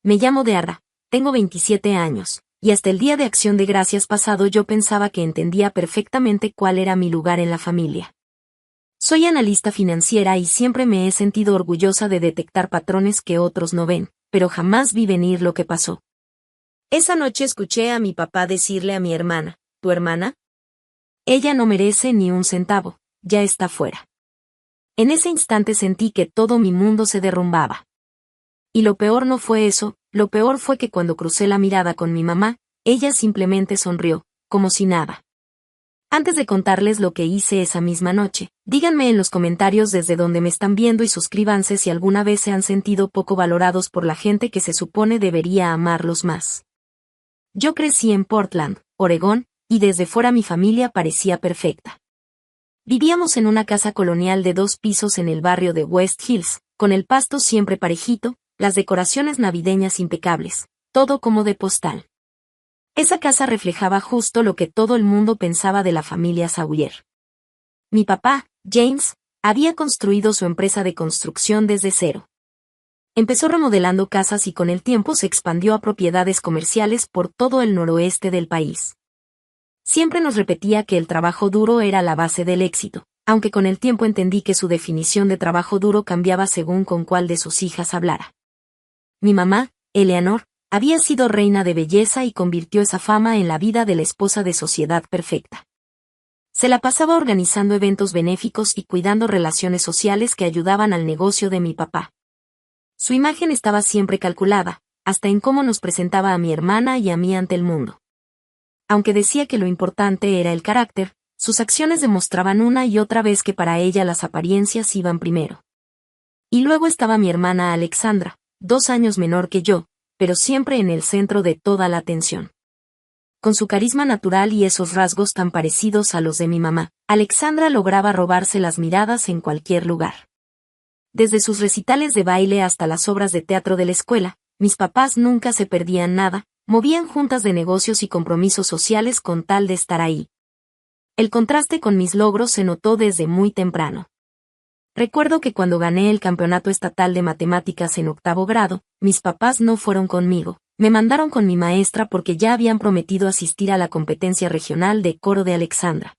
Me llamo Dearra, tengo 27 años, y hasta el Día de Acción de Gracias pasado yo pensaba que entendía perfectamente cuál era mi lugar en la familia. Soy analista financiera y siempre me he sentido orgullosa de detectar patrones que otros no ven, pero jamás vi venir lo que pasó. Esa noche escuché a mi papá decirle a mi hermana, ¿tu hermana? Ella no merece ni un centavo, ya está fuera. En ese instante sentí que todo mi mundo se derrumbaba. Y lo peor no fue eso, lo peor fue que cuando crucé la mirada con mi mamá, ella simplemente sonrió, como si nada. Antes de contarles lo que hice esa misma noche, díganme en los comentarios desde donde me están viendo y suscríbanse si alguna vez se han sentido poco valorados por la gente que se supone debería amarlos más. Yo crecí en Portland, Oregón, y desde fuera mi familia parecía perfecta. Vivíamos en una casa colonial de 2 pisos en el barrio de West Hills, con el pasto siempre parejito, las decoraciones navideñas impecables, todo como de postal. Esa casa reflejaba justo lo que todo el mundo pensaba de la familia Sawyer. Mi papá, James, había construido su empresa de construcción desde cero. Empezó remodelando casas y con el tiempo se expandió a propiedades comerciales por todo el noroeste del país. Siempre nos repetía que el trabajo duro era la base del éxito, aunque con el tiempo entendí que su definición de trabajo duro cambiaba según con cuál de sus hijas hablara. Mi mamá, Eleanor, había sido reina de belleza y convirtió esa fama en la vida de la esposa de sociedad perfecta. Se la pasaba organizando eventos benéficos y cuidando relaciones sociales que ayudaban al negocio de mi papá. Su imagen estaba siempre calculada, hasta en cómo nos presentaba a mi hermana y a mí ante el mundo. Aunque decía que lo importante era el carácter, sus acciones demostraban una y otra vez que para ella las apariencias iban primero. Y luego estaba mi hermana Alexandra, 2 años menor que yo, pero siempre en el centro de toda la atención. Con su carisma natural y esos rasgos tan parecidos a los de mi mamá, Alexandra lograba robarse las miradas en cualquier lugar. Desde sus recitales de baile hasta las obras de teatro de la escuela, mis papás nunca se perdían nada, movían juntas de negocios y compromisos sociales con tal de estar ahí. El contraste con mis logros se notó desde muy temprano. Recuerdo que cuando gané el campeonato estatal de matemáticas en 8º grado, mis papás no fueron conmigo, me mandaron con mi maestra porque ya habían prometido asistir a la competencia regional de coro de Alexandra.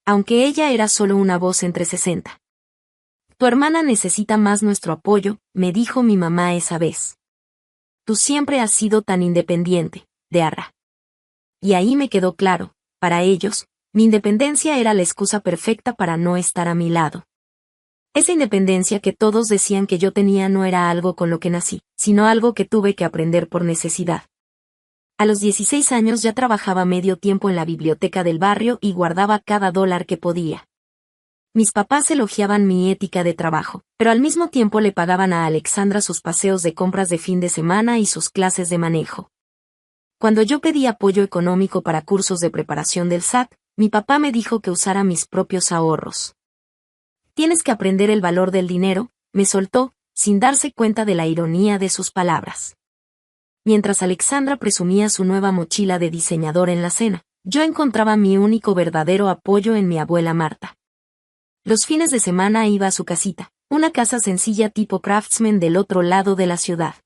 Aunque ella era solo una voz entre 60. Tu hermana necesita más nuestro apoyo, me dijo mi mamá esa vez. Tú siempre has sido tan independiente, Dearra. Y ahí me quedó claro, para ellos, mi independencia era la excusa perfecta para no estar a mi lado. Esa independencia que todos decían que yo tenía no era algo con lo que nací, sino algo que tuve que aprender por necesidad. A los 16 años ya trabajaba medio tiempo en la biblioteca del barrio y guardaba cada dólar que podía. Mis papás elogiaban mi ética de trabajo, pero al mismo tiempo le pagaban a Alexandra sus paseos de compras de fin de semana y sus clases de manejo. Cuando yo pedí apoyo económico para cursos de preparación del SAT, mi papá me dijo que usara mis propios ahorros. Tienes que aprender el valor del dinero, me soltó, sin darse cuenta de la ironía de sus palabras. Mientras Alexandra presumía su nueva mochila de diseñador en la cena, yo encontraba mi único verdadero apoyo en mi abuela Marta. Los fines de semana iba a su casita, una casa sencilla tipo craftsman del otro lado de la ciudad.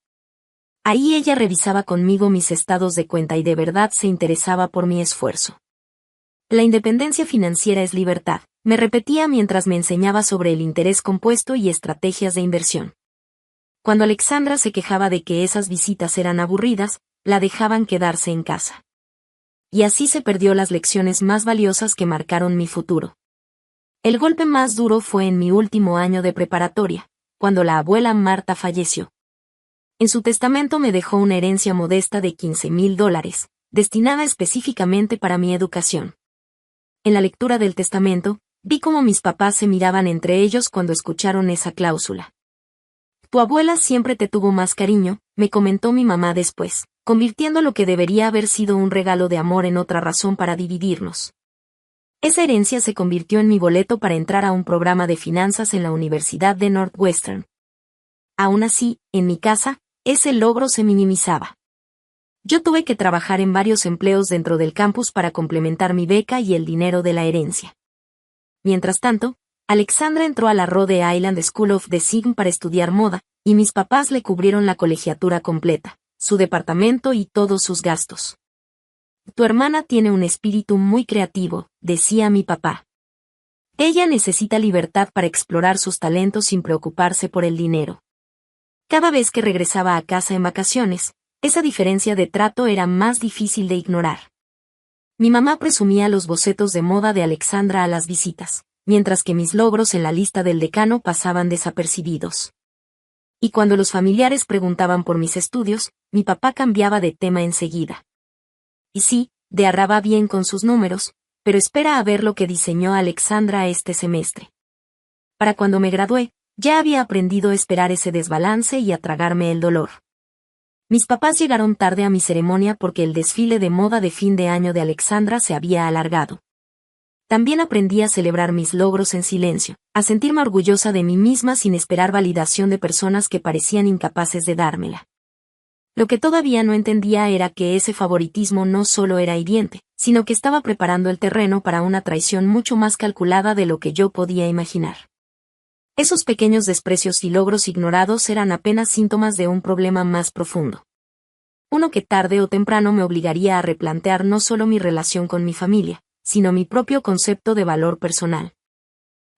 Ahí ella revisaba conmigo mis estados de cuenta y de verdad se interesaba por mi esfuerzo. La independencia financiera es libertad, me repetía mientras me enseñaba sobre el interés compuesto y estrategias de inversión. Cuando Alexandra se quejaba de que esas visitas eran aburridas, la dejaban quedarse en casa. Y así se perdió las lecciones más valiosas que marcaron mi futuro. El golpe más duro fue en mi último año de preparatoria, cuando la abuela Marta falleció. En su testamento me dejó una herencia modesta de $15,000, destinada específicamente para mi educación. En la lectura del testamento, vi cómo mis papás se miraban entre ellos cuando escucharon esa cláusula. Tu abuela siempre te tuvo más cariño, me comentó mi mamá después, convirtiendo lo que debería haber sido un regalo de amor en otra razón para dividirnos. Esa herencia se convirtió en mi boleto para entrar a un programa de finanzas en la Universidad de Northwestern. Aún así, en mi casa, ese logro se minimizaba. Yo tuve que trabajar en varios empleos dentro del campus para complementar mi beca y el dinero de la herencia. Mientras tanto, Alexandra entró a la Rhode Island School of Design para estudiar moda, y mis papás le cubrieron la colegiatura completa, su departamento y todos sus gastos. Tu hermana tiene un espíritu muy creativo, decía mi papá. Ella necesita libertad para explorar sus talentos sin preocuparse por el dinero. Cada vez que regresaba a casa en vacaciones, esa diferencia de trato era más difícil de ignorar. Mi mamá presumía los bocetos de moda de Alexandra a las visitas, mientras que mis logros en la lista del decano pasaban desapercibidos. Y cuando los familiares preguntaban por mis estudios, mi papá cambiaba de tema enseguida. Y sí, Dearra va bien con sus números, pero espera a ver lo que diseñó Alexandra este semestre. Para cuando me gradué, ya había aprendido a esperar ese desbalance y a tragarme el dolor. Mis papás llegaron tarde a mi ceremonia porque el desfile de moda de fin de año de Alexandra se había alargado. También aprendí a celebrar mis logros en silencio, a sentirme orgullosa de mí misma sin esperar validación de personas que parecían incapaces de dármela. Lo que todavía no entendía era que ese favoritismo no solo era hiriente, sino que estaba preparando el terreno para una traición mucho más calculada de lo que yo podía imaginar. Esos pequeños desprecios y logros ignorados eran apenas síntomas de un problema más profundo. Uno que tarde o temprano me obligaría a replantear no solo mi relación con mi familia, sino mi propio concepto de valor personal.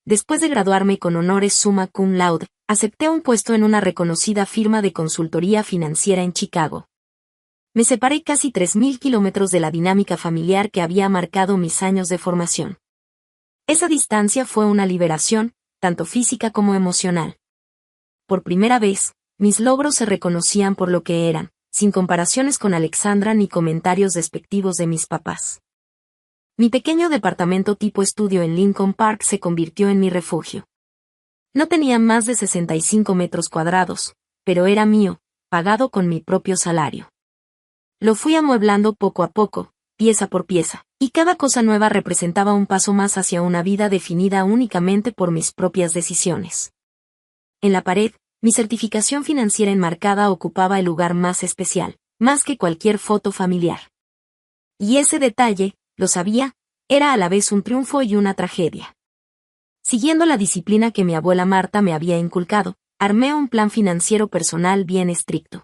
Después de graduarme con honores summa cum laude, acepté un puesto en una reconocida firma de consultoría financiera en Chicago. Me separé casi 3.000 kilómetros de la dinámica familiar que había marcado mis años de formación. Esa distancia fue una liberación, tanto física como emocional. Por primera vez, mis logros se reconocían por lo que eran, sin comparaciones con Alexandra ni comentarios despectivos de mis papás. Mi pequeño departamento tipo estudio en Lincoln Park se convirtió en mi refugio. No tenía más de 65 metros cuadrados, pero era mío, pagado con mi propio salario. Lo fui amueblando poco a poco, pieza por pieza, y cada cosa nueva representaba un paso más hacia una vida definida únicamente por mis propias decisiones. En la pared, mi certificación financiera enmarcada ocupaba el lugar más especial, más que cualquier foto familiar. Y ese detalle, lo sabía, era a la vez un triunfo y una tragedia. Siguiendo la disciplina que mi abuela Marta me había inculcado, armé un plan financiero personal bien estricto.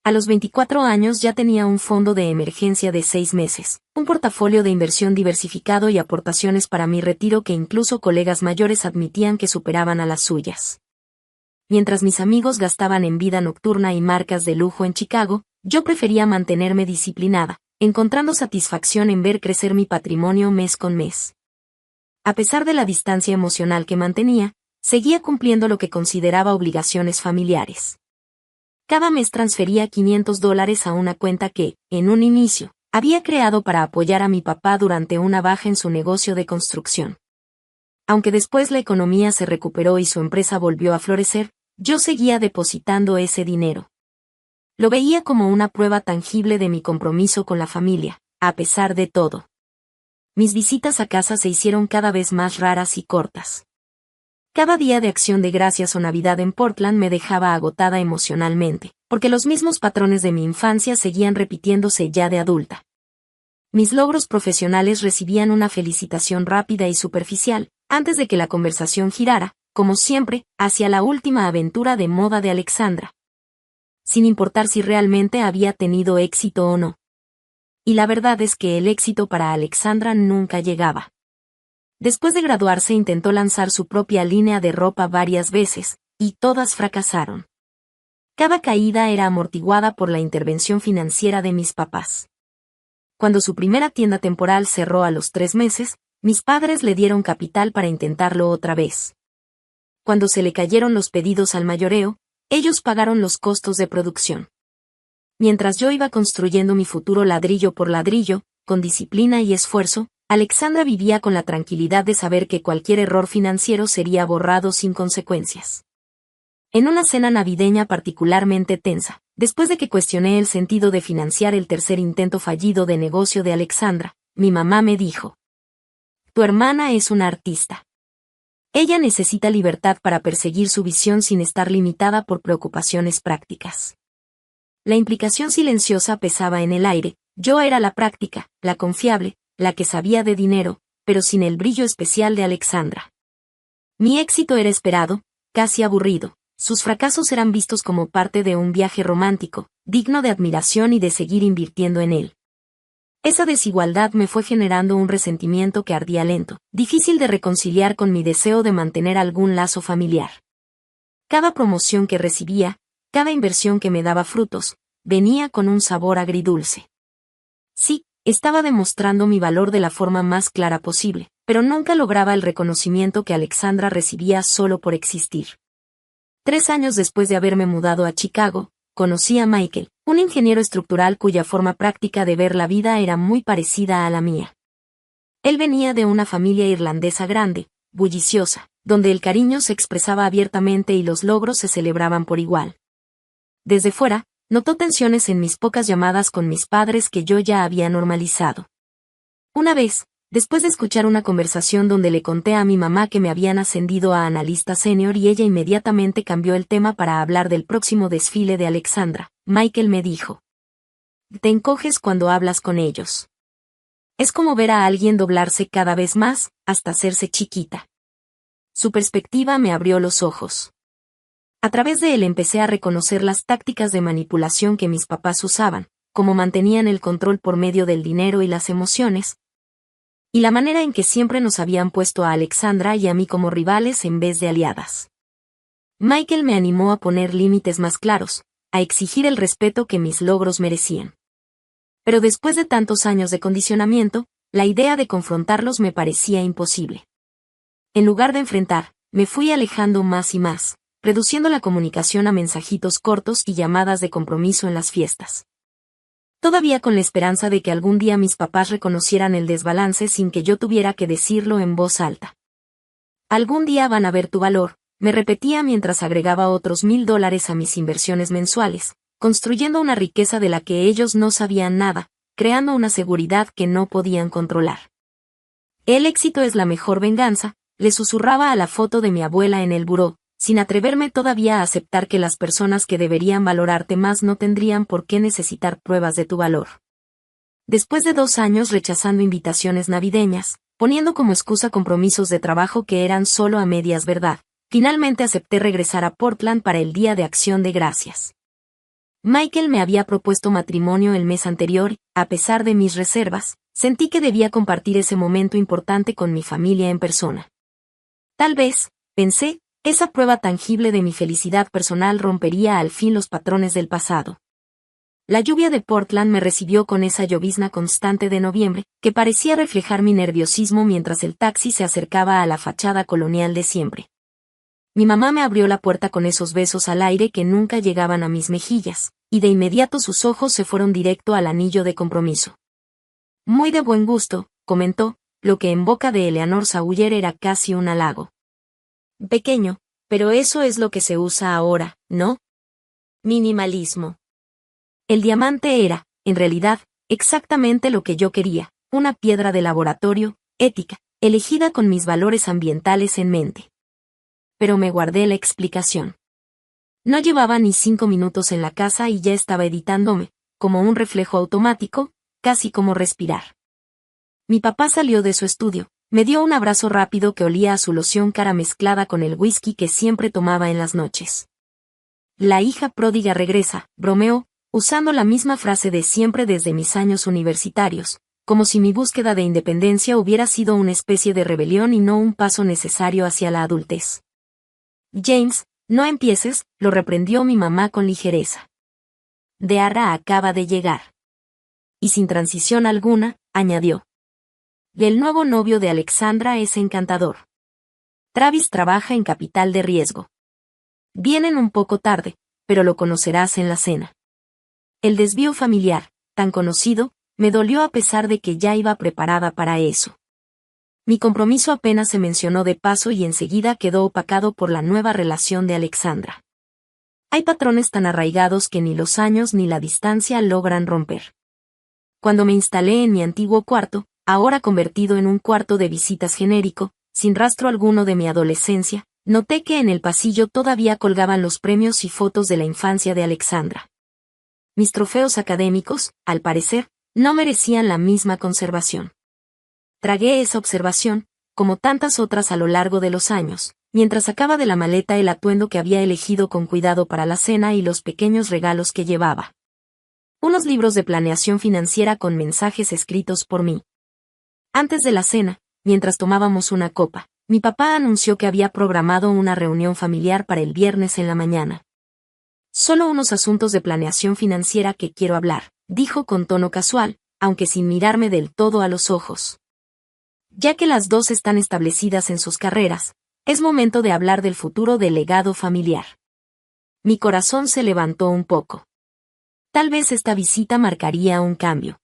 A los 24 años ya tenía un fondo de emergencia de 6 meses, un portafolio de inversión diversificado y aportaciones para mi retiro que incluso colegas mayores admitían que superaban a las suyas. Mientras mis amigos gastaban en vida nocturna y marcas de lujo en Chicago, yo prefería mantenerme disciplinada, encontrando satisfacción en ver crecer mi patrimonio mes con mes. A pesar de la distancia emocional que mantenía, seguía cumpliendo lo que consideraba obligaciones familiares. Cada mes transfería $500 a una cuenta que, en un inicio, había creado para apoyar a mi papá durante una baja en su negocio de construcción. Aunque después la economía se recuperó y su empresa volvió a florecer, yo seguía depositando ese dinero. Lo veía como una prueba tangible de mi compromiso con la familia, a pesar de todo. Mis visitas a casa se hicieron cada vez más raras y cortas. Cada día de Acción de Gracias o Navidad en Portland me dejaba agotada emocionalmente, porque los mismos patrones de mi infancia seguían repitiéndose ya de adulta. Mis logros profesionales recibían una felicitación rápida y superficial, antes de que la conversación girara, como siempre, hacia la última aventura de moda de Alexandra. Sin importar si realmente había tenido éxito o no. Y la verdad es que el éxito para Alexandra nunca llegaba. Después de graduarse intentó lanzar su propia línea de ropa varias veces, y todas fracasaron. Cada caída era amortiguada por la intervención financiera de mis papás. Cuando su primera tienda temporal cerró a los 3 meses, mis padres le dieron capital para intentarlo otra vez. Cuando se le cayeron los pedidos al mayoreo, ellos pagaron los costos de producción. Mientras yo iba construyendo mi futuro ladrillo por ladrillo, con disciplina y esfuerzo, Alexandra vivía con la tranquilidad de saber que cualquier error financiero sería borrado sin consecuencias. En una cena navideña particularmente tensa, después de que cuestioné el sentido de financiar el tercer intento fallido de negocio de Alexandra, mi mamá me dijo: «Tu hermana es una artista. Ella necesita libertad para perseguir su visión sin estar limitada por preocupaciones prácticas». La implicación silenciosa pesaba en el aire, yo era la práctica, la confiable, la que sabía de dinero, pero sin el brillo especial de Alexandra. Mi éxito era esperado, casi aburrido, sus fracasos eran vistos como parte de un viaje romántico, digno de admiración y de seguir invirtiendo en él. Esa desigualdad me fue generando un resentimiento que ardía lento, difícil de reconciliar con mi deseo de mantener algún lazo familiar. Cada promoción que recibía, cada inversión que me daba frutos, venía con un sabor agridulce. Sí, estaba demostrando mi valor de la forma más clara posible, pero nunca lograba el reconocimiento que Alexandra recibía solo por existir. 3 años después de haberme mudado a Chicago, conocí a Michael, un ingeniero estructural cuya forma práctica de ver la vida era muy parecida a la mía. Él venía de una familia irlandesa grande, bulliciosa, donde el cariño se expresaba abiertamente y los logros se celebraban por igual. Desde fuera, notó tensiones en mis pocas llamadas con mis padres que yo ya había normalizado. Una vez, después de escuchar una conversación donde le conté a mi mamá que me habían ascendido a analista senior y ella inmediatamente cambió el tema para hablar del próximo desfile de Alexandra, Michael me dijo: "Te encoges cuando hablas con ellos. Es como ver a alguien doblarse cada vez más, hasta hacerse chiquita". Su perspectiva me abrió los ojos. A través de él empecé a reconocer las tácticas de manipulación que mis papás usaban, cómo mantenían el control por medio del dinero y las emociones, y la manera en que siempre nos habían puesto a Alexandra y a mí como rivales en vez de aliadas. Michael me animó a poner límites más claros, a exigir el respeto que mis logros merecían. Pero después de tantos años de condicionamiento, la idea de confrontarlos me parecía imposible. En lugar de enfrentar, me fui alejando más y más, reduciendo la comunicación a mensajitos cortos y llamadas de compromiso en las fiestas. Todavía con la esperanza de que algún día mis papás reconocieran el desbalance sin que yo tuviera que decirlo en voz alta. Algún día van a ver tu valor, me repetía mientras agregaba otros $1,000 a mis inversiones mensuales, construyendo una riqueza de la que ellos no sabían nada, creando una seguridad que no podían controlar. El éxito es la mejor venganza, le susurraba a la foto de mi abuela en el buró, sin atreverme todavía a aceptar que las personas que deberían valorarte más no tendrían por qué necesitar pruebas de tu valor. Después de 2 años rechazando invitaciones navideñas, poniendo como excusa compromisos de trabajo que eran solo a medias verdad, finalmente acepté regresar a Portland para el Día de Acción de Gracias. Michael me había propuesto matrimonio el mes anterior, a pesar de mis reservas, sentí que debía compartir ese momento importante con mi familia en persona. Tal vez, pensé, esa prueba tangible de mi felicidad personal rompería al fin los patrones del pasado. La lluvia de Portland me recibió con esa llovizna constante de noviembre, que parecía reflejar mi nerviosismo mientras el taxi se acercaba a la fachada colonial de siempre. Mi mamá me abrió la puerta con esos besos al aire que nunca llegaban a mis mejillas, y de inmediato sus ojos se fueron directo al anillo de compromiso. Muy de buen gusto, comentó, lo que en boca de Eleanor Sawyer era casi un halago. Pequeño, pero eso es lo que se usa ahora, ¿no? Minimalismo. El diamante era, en realidad, exactamente lo que yo quería, una piedra de laboratorio, ética, elegida con mis valores ambientales en mente. Pero me guardé la explicación. No llevaba ni 5 minutos en la casa y ya estaba editándome, como un reflejo automático, casi como respirar. Mi papá salió de su estudio, me dio un abrazo rápido que olía a su loción cara mezclada con el whisky que siempre tomaba en las noches. La hija pródiga regresa, bromeó, usando la misma frase de siempre desde mis años universitarios, como si mi búsqueda de independencia hubiera sido una especie de rebelión y no un paso necesario hacia la adultez. James, no empieces, lo reprendió mi mamá con ligereza. Deara acaba de llegar. Y sin transición alguna, añadió. El nuevo novio de Alexandra es encantador. Travis trabaja en capital de riesgo. Vienen un poco tarde, pero lo conocerás en la cena. El desvío familiar, tan conocido, me dolió a pesar de que ya iba preparada para eso. Mi compromiso apenas se mencionó de paso y enseguida quedó opacado por la nueva relación de Alexandra. Hay patrones tan arraigados que ni los años ni la distancia logran romper. Cuando me instalé en mi antiguo cuarto, ahora convertido en un cuarto de visitas genérico, sin rastro alguno de mi adolescencia, noté que en el pasillo todavía colgaban los premios y fotos de la infancia de Alexandra. Mis trofeos académicos, al parecer, no merecían la misma conservación. Tragué esa observación, como tantas otras a lo largo de los años, mientras sacaba de la maleta el atuendo que había elegido con cuidado para la cena y los pequeños regalos que llevaba. Unos libros de planeación financiera con mensajes escritos por mí. Antes de la cena, mientras tomábamos una copa, mi papá anunció que había programado una reunión familiar para el viernes en la mañana. Solo unos asuntos de planeación financiera que quiero hablar, dijo con tono casual, aunque sin mirarme del todo a los ojos. Ya que las dos están establecidas en sus carreras, es momento de hablar del futuro del legado familiar. Mi corazón se levantó un poco. Tal vez esta visita marcaría un cambio.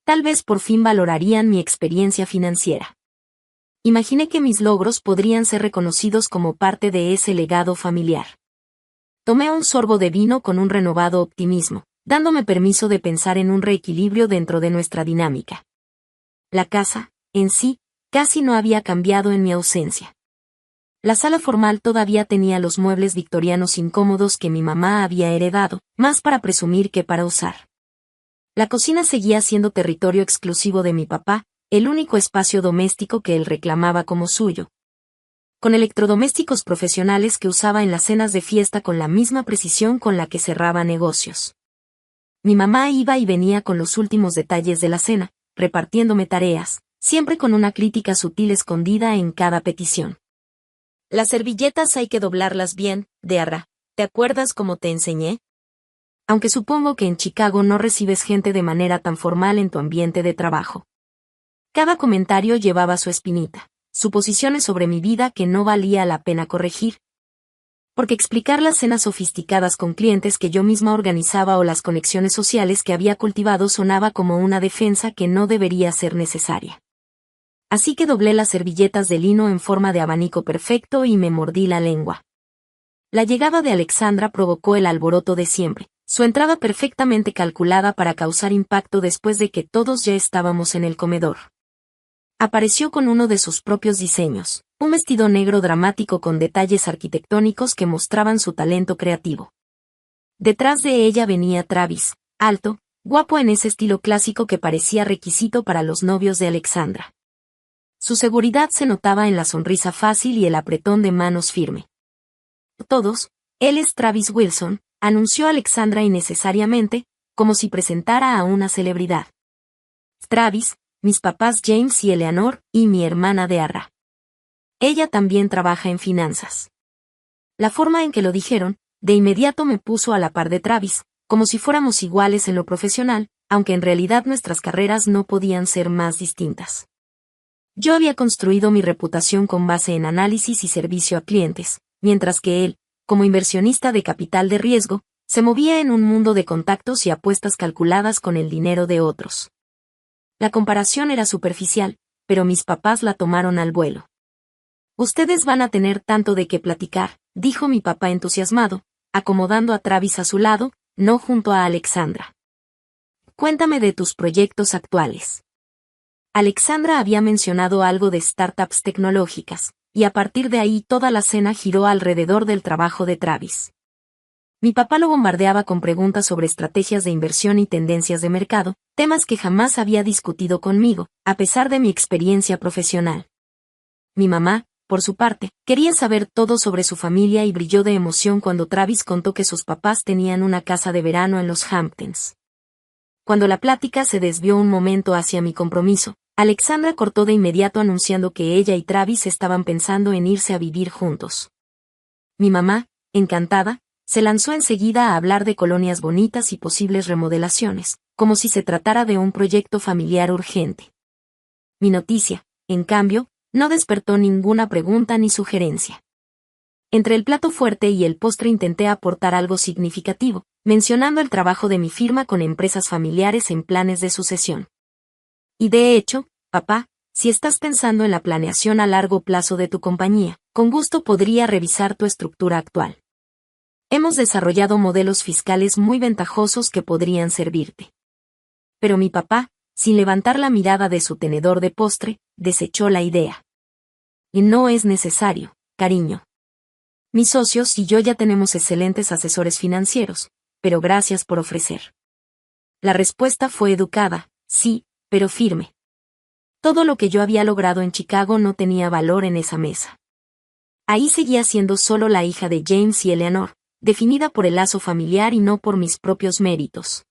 Tal vez por fin valorarían mi experiencia financiera. Imaginé que mis logros podrían ser reconocidos como parte de ese legado familiar. Tomé un sorbo de vino con un renovado optimismo, dándome permiso de pensar en un reequilibrio dentro de nuestra dinámica. La casa, en sí, casi no había cambiado en mi ausencia. La sala formal todavía tenía los muebles victorianos incómodos que mi mamá había heredado, más para presumir que para usar. La cocina seguía siendo territorio exclusivo de mi papá, el único espacio doméstico que él reclamaba como suyo. Con electrodomésticos profesionales que usaba en las cenas de fiesta con la misma precisión con la que cerraba negocios. Mi mamá iba y venía con los últimos detalles de la cena, repartiéndome tareas, siempre con una crítica sutil escondida en cada petición. Las servilletas hay que doblarlas bien, Dearra, ¿te acuerdas cómo te enseñé? Aunque supongo que en Chicago no recibes gente de manera tan formal en tu ambiente de trabajo. Cada comentario llevaba su espinita, suposiciones sobre mi vida que no valía la pena corregir. Porque explicar las cenas sofisticadas con clientes que yo misma organizaba o las conexiones sociales que había cultivado sonaba como una defensa que no debería ser necesaria. Así que doblé las servilletas de lino en forma de abanico perfecto y me mordí la lengua. La llegada de Alexandra provocó el alboroto de siempre, su entrada perfectamente calculada para causar impacto después de que todos ya estábamos en el comedor. Apareció con uno de sus propios diseños, un vestido negro dramático con detalles arquitectónicos que mostraban su talento creativo. Detrás de ella venía Travis, alto, guapo en ese estilo clásico que parecía requisito para los novios de Alexandra. Su seguridad se notaba en la sonrisa fácil y el apretón de manos firme. Todos, él es Travis Wilson, anunció Alexandra innecesariamente, como si presentara a una celebridad. Travis, mis papás James y Eleanor, y mi hermana Dearra. Ella también trabaja en finanzas. La forma en que lo dijeron, de inmediato me puso a la par de Travis, como si fuéramos iguales en lo profesional, aunque en realidad nuestras carreras no podían ser más distintas. Yo había construido mi reputación con base en análisis y servicio a clientes, mientras que él, como inversionista de capital de riesgo, se movía en un mundo de contactos y apuestas calculadas con el dinero de otros. La comparación era superficial, pero mis papás la tomaron al vuelo. Ustedes van a tener tanto de qué platicar, dijo mi papá entusiasmado, acomodando a Travis a su lado, no junto a Alexandra. Cuéntame de tus proyectos actuales. Alexandra había mencionado algo de startups tecnológicas, y a partir de ahí toda la cena giró alrededor del trabajo de Travis. Mi papá lo bombardeaba con preguntas sobre estrategias de inversión y tendencias de mercado, temas que jamás había discutido conmigo, a pesar de mi experiencia profesional. Mi mamá, por su parte, quería saber todo sobre su familia y brilló de emoción cuando Travis contó que sus papás tenían una casa de verano en los Hamptons. Cuando la plática se desvió un momento hacia mi compromiso, Alexandra cortó de inmediato anunciando que ella y Travis estaban pensando en irse a vivir juntos. Mi mamá, encantada, se lanzó enseguida a hablar de colonias bonitas y posibles remodelaciones, como si se tratara de un proyecto familiar urgente. Mi noticia, en cambio, no despertó ninguna pregunta ni sugerencia. Entre el plato fuerte y el postre intenté aportar algo significativo, mencionando el trabajo de mi firma con empresas familiares en planes de sucesión. Y de hecho, papá, si estás pensando en la planeación a largo plazo de tu compañía, con gusto podría revisar tu estructura actual. Hemos desarrollado modelos fiscales muy ventajosos que podrían servirte. Pero mi papá, sin levantar la mirada de su tenedor de postre, desechó la idea. Y no es necesario, cariño. Mis socios y yo ya tenemos excelentes asesores financieros, pero gracias por ofrecer. La respuesta fue educada, sí, pero firme. Todo lo que yo había logrado en Chicago no tenía valor en esa mesa. Ahí seguía siendo solo la hija de James y Eleanor, definida por el lazo familiar y no por mis propios méritos.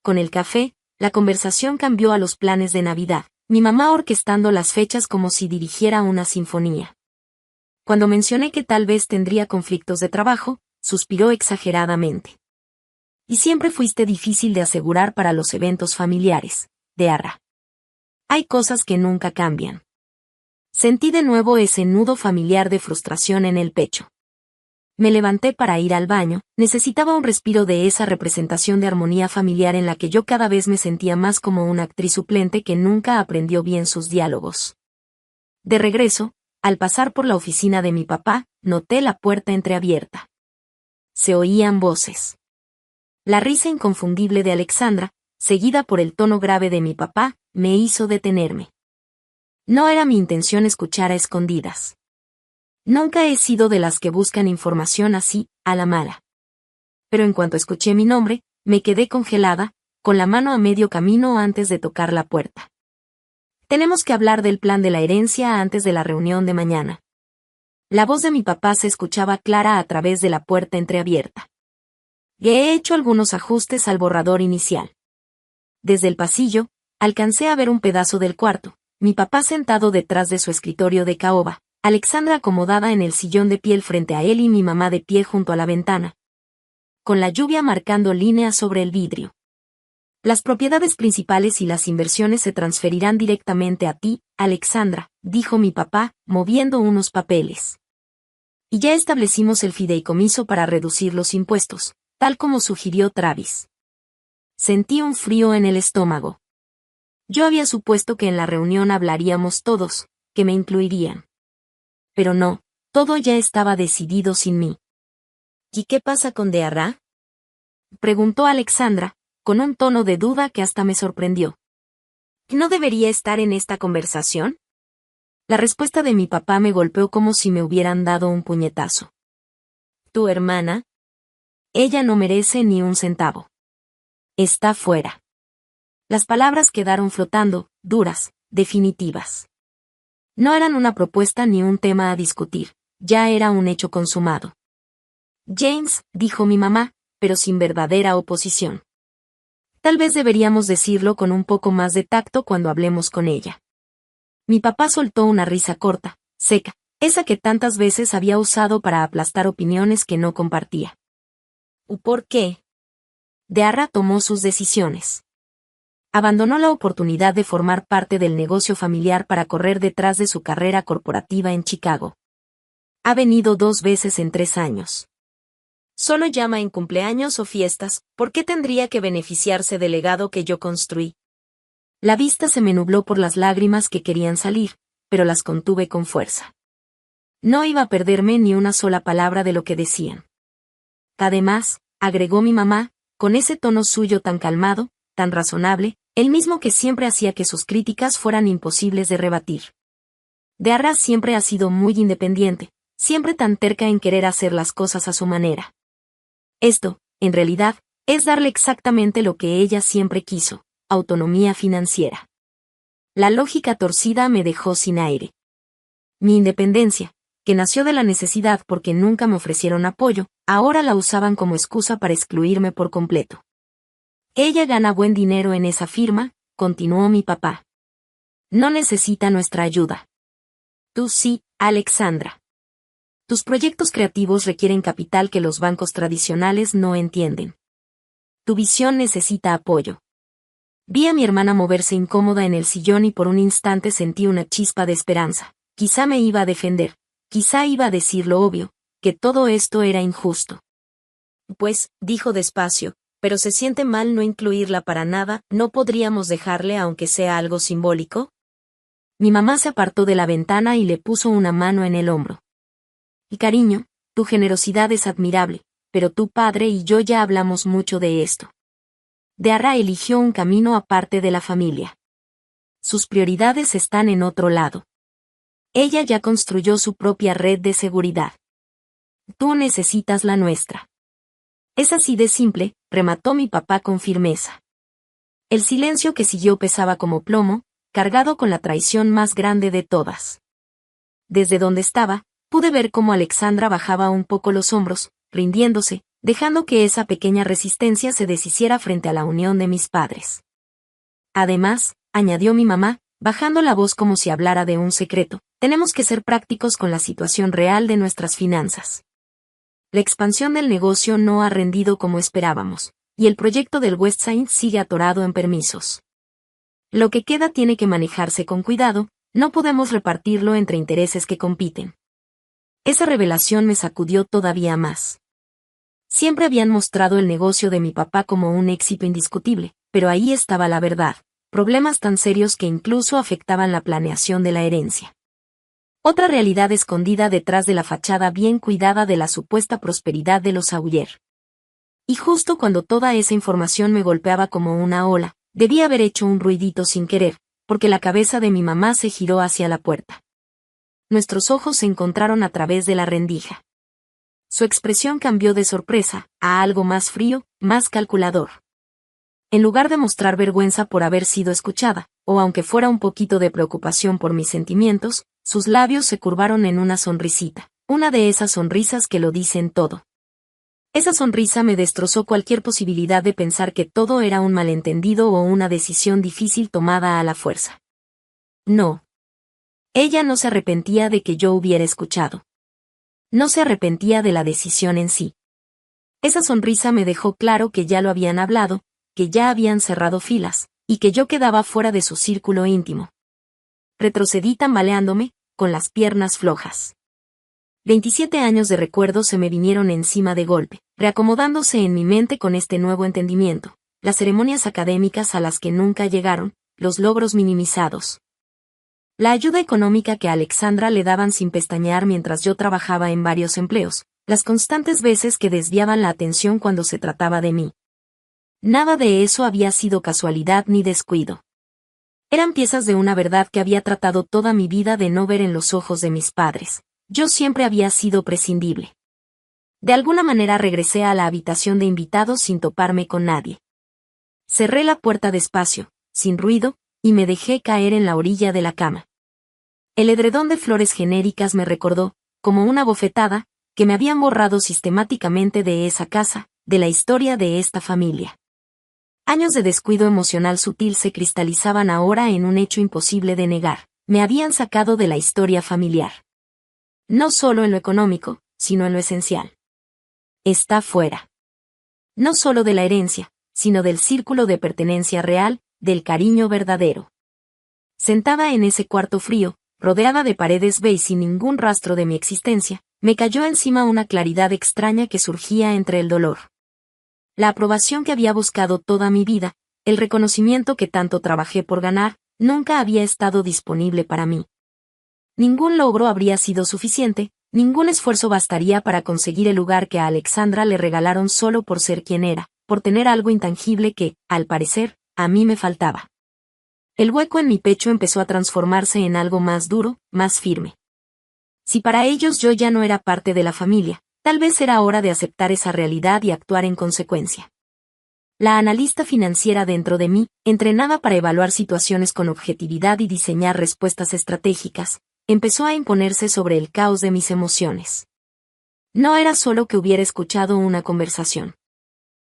Con el café, la conversación cambió a los planes de Navidad, mi mamá orquestando las fechas como si dirigiera una sinfonía. Cuando mencioné que tal vez tendría conflictos de trabajo, suspiró exageradamente. Y siempre fuiste difícil de asegurar para los eventos familiares, Dearra. Hay cosas que nunca cambian. Sentí de nuevo ese nudo familiar de frustración en el pecho. Me levanté para ir al baño, necesitaba un respiro de esa representación de armonía familiar en la que yo cada vez me sentía más como una actriz suplente que nunca aprendió bien sus diálogos. De regreso, al pasar por la oficina de mi papá, noté la puerta entreabierta. Se oían voces. La risa inconfundible de Alexandra, seguida por el tono grave de mi papá, me hizo detenerme. No era mi intención escuchar a escondidas. Nunca he sido de las que buscan información así, a la mala. Pero en cuanto escuché mi nombre, me quedé congelada, con la mano a medio camino antes de tocar la puerta. Tenemos que hablar del plan de la herencia antes de la reunión de mañana. La voz de mi papá se escuchaba clara a través de la puerta entreabierta. He hecho algunos ajustes al borrador inicial. Desde el pasillo, alcancé a ver un pedazo del cuarto, mi papá sentado detrás de su escritorio de caoba, Alexandra acomodada en el sillón de piel frente a él y mi mamá de pie junto a la ventana, con la lluvia marcando líneas sobre el vidrio. Las propiedades principales y las inversiones se transferirán directamente a ti, Alexandra, dijo mi papá, moviendo unos papeles. Y ya establecimos el fideicomiso para reducir los impuestos, tal como sugirió Travis. Sentí un frío en el estómago. Yo había supuesto que en la reunión hablaríamos todos, que me incluirían. Pero no, todo ya estaba decidido sin mí. ¿Y qué pasa con Dearra?, preguntó Alexandra, con un tono de duda que hasta me sorprendió. ¿No debería estar en esta conversación? La respuesta de mi papá me golpeó como si me hubieran dado un puñetazo. ¿Tu hermana? Ella no merece ni un centavo. Está fuera. Las palabras quedaron flotando, duras, definitivas. No eran una propuesta ni un tema a discutir, ya era un hecho consumado. James, dijo mi mamá, pero sin verdadera oposición. Tal vez deberíamos decirlo con un poco más de tacto cuando hablemos con ella. Mi papá soltó una risa corta, seca, esa que tantas veces había usado para aplastar opiniones que no compartía. ¿Por qué? Dearra tomó sus decisiones. Abandonó la oportunidad de formar parte del negocio familiar para correr detrás de su carrera corporativa en Chicago. Ha venido 2 veces en 3 años. Solo llama en cumpleaños o fiestas, ¿por qué tendría que beneficiarse del legado que yo construí? La vista se me nubló por las lágrimas que querían salir, pero las contuve con fuerza. No iba a perderme ni una sola palabra de lo que decían. Además, agregó mi mamá, con ese tono suyo tan calmado, tan razonable, el mismo que siempre hacía que sus críticas fueran imposibles de rebatir. Dearra siempre ha sido muy independiente, siempre tan terca en querer hacer las cosas a su manera. Esto, en realidad, es darle exactamente lo que ella siempre quiso, autonomía financiera. La lógica torcida me dejó sin aire. Mi independencia, que nació de la necesidad porque nunca me ofrecieron apoyo, ahora la usaban como excusa para excluirme por completo. Ella gana buen dinero en esa firma, continuó mi papá. No necesita nuestra ayuda. Tú sí, Alexandra. Tus proyectos creativos requieren capital que los bancos tradicionales no entienden. Tu visión necesita apoyo. Vi a mi hermana moverse incómoda en el sillón y por un instante sentí una chispa de esperanza. Quizá me iba a defender, quizá iba a decir lo obvio, que todo esto era injusto. Pues, dijo despacio, pero se siente mal no incluirla para nada, ¿no podríamos dejarle aunque sea algo simbólico? Mi mamá se apartó de la ventana y le puso una mano en el hombro. Y cariño, tu generosidad es admirable, pero tu padre y yo ya hablamos mucho de esto. Dearra eligió un camino aparte de la familia. Sus prioridades están en otro lado. Ella ya construyó su propia red de seguridad. Tú necesitas la nuestra. Es así de simple, remató mi papá con firmeza. El silencio que siguió pesaba como plomo, cargado con la traición más grande de todas. Desde donde estaba, Pude ver cómo Alexandra bajaba un poco los hombros, rindiéndose, dejando que esa pequeña resistencia se deshiciera frente a la unión de mis padres. Además, añadió mi mamá, bajando la voz como si hablara de un secreto, tenemos que ser prácticos con la situación real de nuestras finanzas. La expansión del negocio no ha rendido como esperábamos, y el proyecto del Westside sigue atorado en permisos. Lo que queda tiene que manejarse con cuidado, no podemos repartirlo entre intereses que compiten. Esa revelación me sacudió todavía más. Siempre habían mostrado el negocio de mi papá como un éxito indiscutible, pero ahí estaba la verdad, problemas tan serios que incluso afectaban la planeación de la herencia. Otra realidad escondida detrás de la fachada bien cuidada de la supuesta prosperidad de los Augier. Y justo cuando toda esa información me golpeaba como una ola, debí haber hecho un ruidito sin querer, porque la cabeza de mi mamá se giró hacia la puerta. Nuestros ojos se encontraron a través de la rendija. Su expresión cambió de sorpresa a algo más frío, más calculador. En lugar de mostrar vergüenza por haber sido escuchada, o aunque fuera un poquito de preocupación por mis sentimientos, sus labios se curvaron en una sonrisita, una de esas sonrisas que lo dicen todo. Esa sonrisa me destrozó cualquier posibilidad de pensar que todo era un malentendido o una decisión difícil tomada a la fuerza. No. Ella no se arrepentía de que yo hubiera escuchado. No se arrepentía de la decisión en sí. Esa sonrisa me dejó claro que ya lo habían hablado, que ya habían cerrado filas, y que yo quedaba fuera de su círculo íntimo. Retrocedí tambaleándome, con las piernas flojas. 27 años de recuerdos se me vinieron encima de golpe, reacomodándose en mi mente con este nuevo entendimiento, las ceremonias académicas a las que nunca llegaron, los logros minimizados. La ayuda económica que a Alexandra le daban sin pestañear mientras yo trabajaba en varios empleos, las constantes veces que desviaban la atención cuando se trataba de mí. Nada de eso había sido casualidad ni descuido. Eran piezas de una verdad que había tratado toda mi vida de no ver en los ojos de mis padres. Yo siempre había sido prescindible. De alguna manera regresé a la habitación de invitados sin toparme con nadie. Cerré la puerta despacio, sin ruido, y me dejé caer en la orilla de la cama. El edredón de flores genéricas me recordó, como una bofetada, que me habían borrado sistemáticamente de esa casa, de la historia de esta familia. Años de descuido emocional sutil se cristalizaban ahora en un hecho imposible de negar. Me habían sacado de la historia familiar. No solo en lo económico, sino en lo esencial. Está fuera. No solo de la herencia, sino del círculo de pertenencia real, del cariño verdadero. Sentada en ese cuarto frío, rodeada de paredes beige sin ningún rastro de mi existencia, me cayó encima una claridad extraña que surgía entre el dolor. La aprobación que había buscado toda mi vida, el reconocimiento que tanto trabajé por ganar, nunca había estado disponible para mí. Ningún logro habría sido suficiente, ningún esfuerzo bastaría para conseguir el lugar que a Alexandra le regalaron solo por ser quien era, por tener algo intangible que, al parecer, a mí me faltaba. El hueco en mi pecho empezó a transformarse en algo más duro, más firme. Si para ellos yo ya no era parte de la familia, tal vez era hora de aceptar esa realidad y actuar en consecuencia. La analista financiera dentro de mí, entrenada para evaluar situaciones con objetividad y diseñar respuestas estratégicas, empezó a imponerse sobre el caos de mis emociones. No era solo que hubiera escuchado una conversación.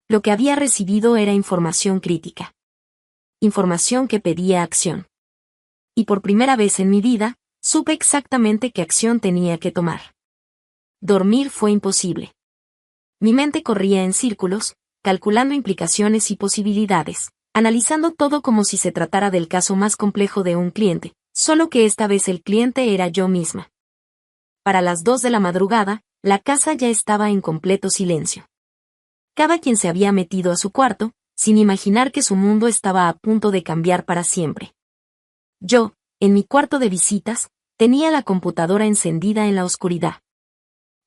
Lo que había recibido era información crítica. Información que pedía acción. Y por primera vez en mi vida, supe exactamente qué acción tenía que tomar. Dormir fue imposible. Mi mente corría en círculos, calculando implicaciones y posibilidades, analizando todo como si se tratara del caso más complejo de un cliente, solo que esta vez el cliente era yo misma. Para las 2 de la madrugada, la casa ya estaba en completo silencio. Cada quien se había metido a su cuarto, sin imaginar que su mundo estaba a punto de cambiar para siempre. Yo, en mi cuarto de visitas, tenía la computadora encendida en la oscuridad.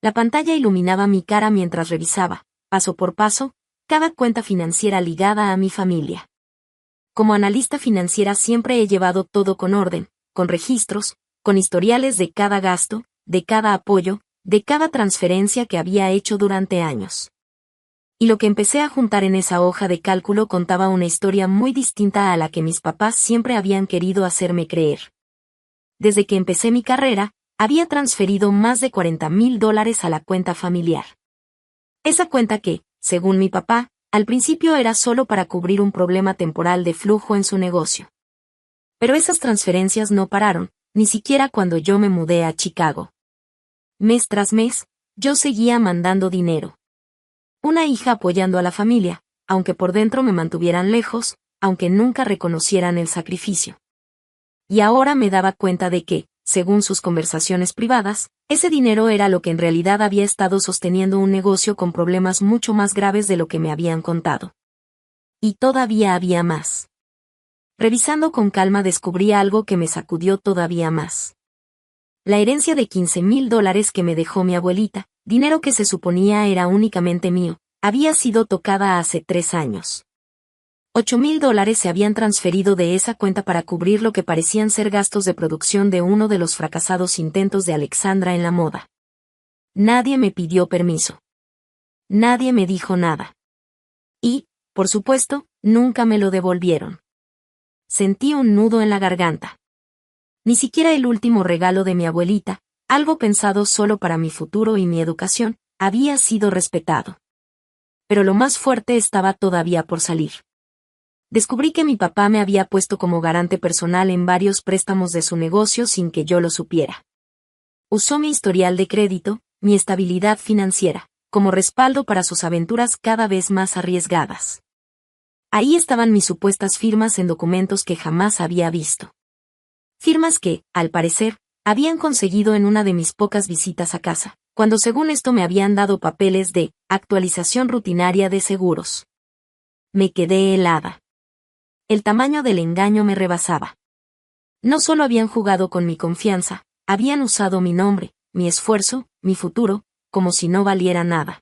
La pantalla iluminaba mi cara mientras revisaba, paso por paso, cada cuenta financiera ligada a mi familia. Como analista financiera siempre he llevado todo con orden, con registros, con historiales de cada gasto, de cada apoyo, de cada transferencia que había hecho durante años. Y lo que empecé a juntar en esa hoja de cálculo contaba una historia muy distinta a la que mis papás siempre habían querido hacerme creer. Desde que empecé mi carrera, había transferido más de $40,000 a la cuenta familiar. Esa cuenta que, según mi papá, al principio era solo para cubrir un problema temporal de flujo en su negocio. Pero esas transferencias no pararon, ni siquiera cuando yo me mudé a Chicago. Mes tras mes, yo seguía mandando dinero. Una hija apoyando a la familia, aunque por dentro me mantuvieran lejos, aunque nunca reconocieran el sacrificio. Y ahora me daba cuenta de que, según sus conversaciones privadas, ese dinero era lo que en realidad había estado sosteniendo un negocio con problemas mucho más graves de lo que me habían contado. Y todavía había más. Revisando con calma descubrí algo que me sacudió todavía más. La herencia de $15,000 que me dejó mi abuelita, dinero que se suponía era únicamente mío, había sido tocada hace 3 años. $8,000 se habían transferido de esa cuenta para cubrir lo que parecían ser gastos de producción de uno de los fracasados intentos de Alexandra en la moda. Nadie me pidió permiso. Nadie me dijo nada. Y, por supuesto, nunca me lo devolvieron. Sentí un nudo en la garganta. Ni siquiera el último regalo de mi abuelita, algo pensado solo para mi futuro y mi educación, había sido respetado. Pero lo más fuerte estaba todavía por salir. Descubrí que mi papá me había puesto como garante personal en varios préstamos de su negocio sin que yo lo supiera. Usó mi historial de crédito, mi estabilidad financiera, como respaldo para sus aventuras cada vez más arriesgadas. Ahí estaban mis supuestas firmas en documentos que jamás había visto. Firmas que, al parecer, habían conseguido en una de mis pocas visitas a casa, cuando según esto me habían dado papeles de actualización rutinaria de seguros. Me quedé helada. El tamaño del engaño me rebasaba. No solo habían jugado con mi confianza, habían usado mi nombre, mi esfuerzo, mi futuro, como si no valiera nada.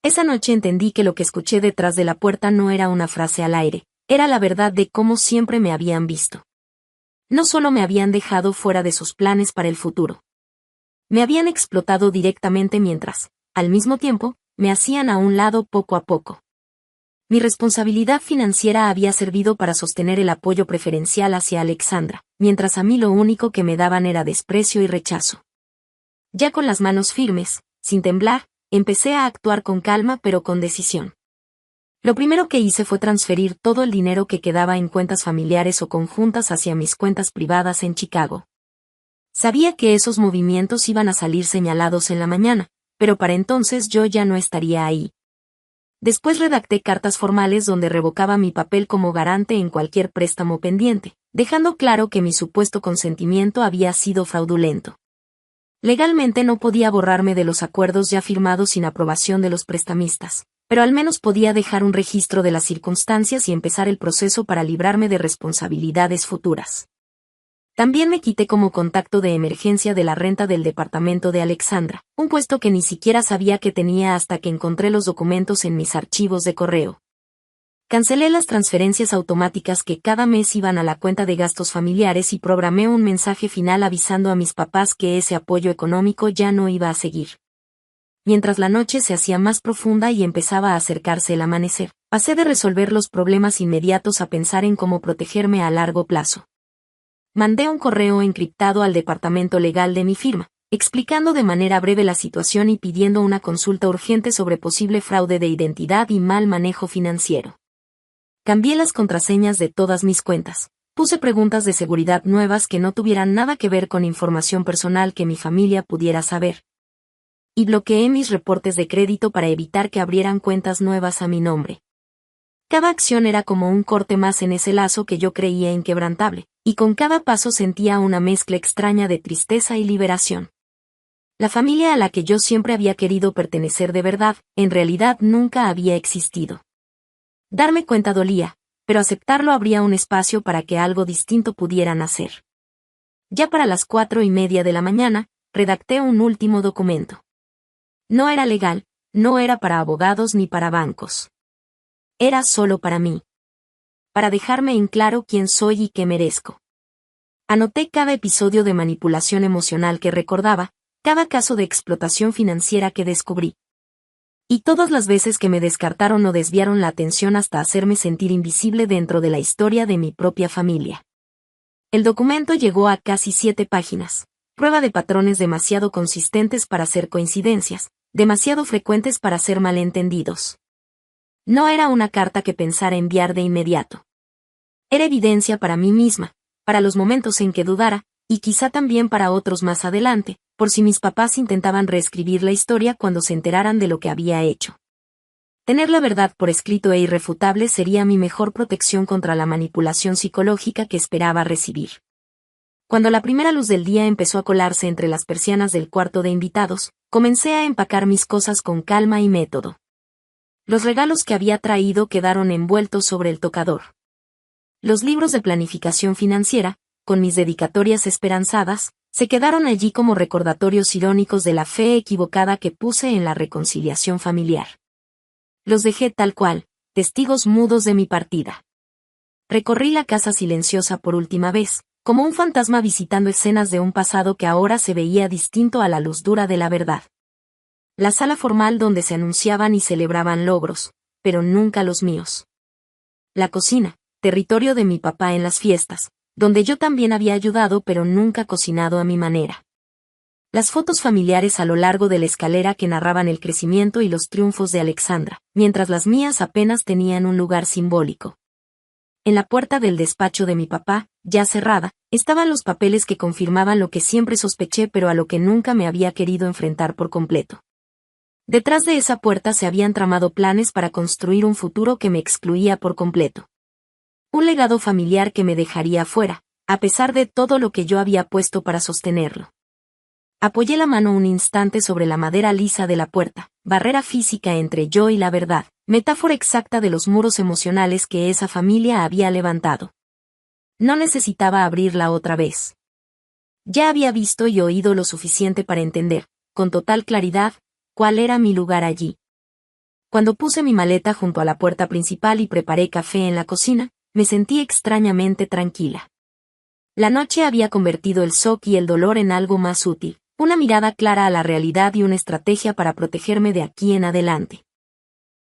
Esa noche entendí que lo que escuché detrás de la puerta no era una frase al aire, era la verdad de cómo siempre me habían visto. No solo me habían dejado fuera de sus planes para el futuro. Me habían explotado directamente mientras, al mismo tiempo, me hacían a un lado poco a poco. Mi responsabilidad financiera había servido para sostener el apoyo preferencial hacia Alexandra, mientras a mí lo único que me daban era desprecio y rechazo. Ya con las manos firmes, sin temblar, empecé a actuar con calma pero con decisión. Lo primero que hice fue transferir todo el dinero que quedaba en cuentas familiares o conjuntas hacia mis cuentas privadas en Chicago. Sabía que esos movimientos iban a salir señalados en la mañana, pero para entonces yo ya no estaría ahí. Después redacté cartas formales donde revocaba mi papel como garante en cualquier préstamo pendiente, dejando claro que mi supuesto consentimiento había sido fraudulento. Legalmente no podía borrarme de los acuerdos ya firmados sin aprobación de los prestamistas, pero al menos podía dejar un registro de las circunstancias y empezar el proceso para librarme de responsabilidades futuras. También me quité como contacto de emergencia de la renta del departamento de Alexandra, un puesto que ni siquiera sabía que tenía hasta que encontré los documentos en mis archivos de correo. Cancelé las transferencias automáticas que cada mes iban a la cuenta de gastos familiares y programé un mensaje final avisando a mis papás que ese apoyo económico ya no iba a seguir. Mientras la noche se hacía más profunda y empezaba a acercarse el amanecer, pasé de resolver los problemas inmediatos a pensar en cómo protegerme a largo plazo. Mandé un correo encriptado al departamento legal de mi firma, explicando de manera breve la situación y pidiendo una consulta urgente sobre posible fraude de identidad y mal manejo financiero. Cambié las contraseñas de todas mis cuentas, puse preguntas de seguridad nuevas que no tuvieran nada que ver con información personal que mi familia pudiera saber. Y bloqueé mis reportes de crédito para evitar que abrieran cuentas nuevas a mi nombre. Cada acción era como un corte más en ese lazo que yo creía inquebrantable, y con cada paso sentía una mezcla extraña de tristeza y liberación. La familia a la que yo siempre había querido pertenecer de verdad, en realidad nunca había existido. Darme cuenta dolía, pero aceptarlo abría un espacio para que algo distinto pudiera nacer. Ya para las 4:30 de la mañana, redacté un último documento. No era legal, no era para abogados ni para bancos. Era solo para mí. Para dejarme en claro quién soy y qué merezco. Anoté cada episodio de manipulación emocional que recordaba, cada caso de explotación financiera que descubrí. Y todas las veces que me descartaron o desviaron la atención hasta hacerme sentir invisible dentro de la historia de mi propia familia. El documento llegó a casi 7 páginas, prueba de patrones demasiado consistentes para ser coincidencias, demasiado frecuentes para ser malentendidos. No era una carta que pensara enviar de inmediato. Era evidencia para mí misma, para los momentos en que dudara, y quizá también para otros más adelante, por si mis papás intentaban reescribir la historia cuando se enteraran de lo que había hecho. Tener la verdad por escrito e irrefutable sería mi mejor protección contra la manipulación psicológica que esperaba recibir. Cuando la primera luz del día empezó a colarse entre las persianas del cuarto de invitados, comencé a empacar mis cosas con calma y método. Los regalos que había traído quedaron envueltos sobre el tocador. Los libros de planificación financiera, con mis dedicatorias esperanzadas, se quedaron allí como recordatorios irónicos de la fe equivocada que puse en la reconciliación familiar. Los dejé tal cual, testigos mudos de mi partida. Recorrí la casa silenciosa por última vez, como un fantasma visitando escenas de un pasado que ahora se veía distinto a la luz dura de la verdad. La sala formal donde se anunciaban y celebraban logros, pero nunca los míos. La cocina, territorio de mi papá en las fiestas, donde yo también había ayudado pero nunca cocinado a mi manera. Las fotos familiares a lo largo de la escalera que narraban el crecimiento y los triunfos de Alexandra, mientras las mías apenas tenían un lugar simbólico. En la puerta del despacho de mi papá, ya cerrada, estaban los papeles que confirmaban lo que siempre sospeché pero a lo que nunca me había querido enfrentar por completo. Detrás de esa puerta se habían tramado planes para construir un futuro que me excluía por completo. Un legado familiar que me dejaría fuera, a pesar de todo lo que yo había puesto para sostenerlo. Apoyé la mano un instante sobre la madera lisa de la puerta, barrera física entre yo y la verdad, metáfora exacta de los muros emocionales que esa familia había levantado. No necesitaba abrirla otra vez. Ya había visto y oído lo suficiente para entender, con total claridad, cuál era mi lugar allí. Cuando puse mi maleta junto a la puerta principal y preparé café en la cocina, me sentí extrañamente tranquila. La noche había convertido el shock y el dolor en algo más útil, una mirada clara a la realidad y una estrategia para protegerme de aquí en adelante.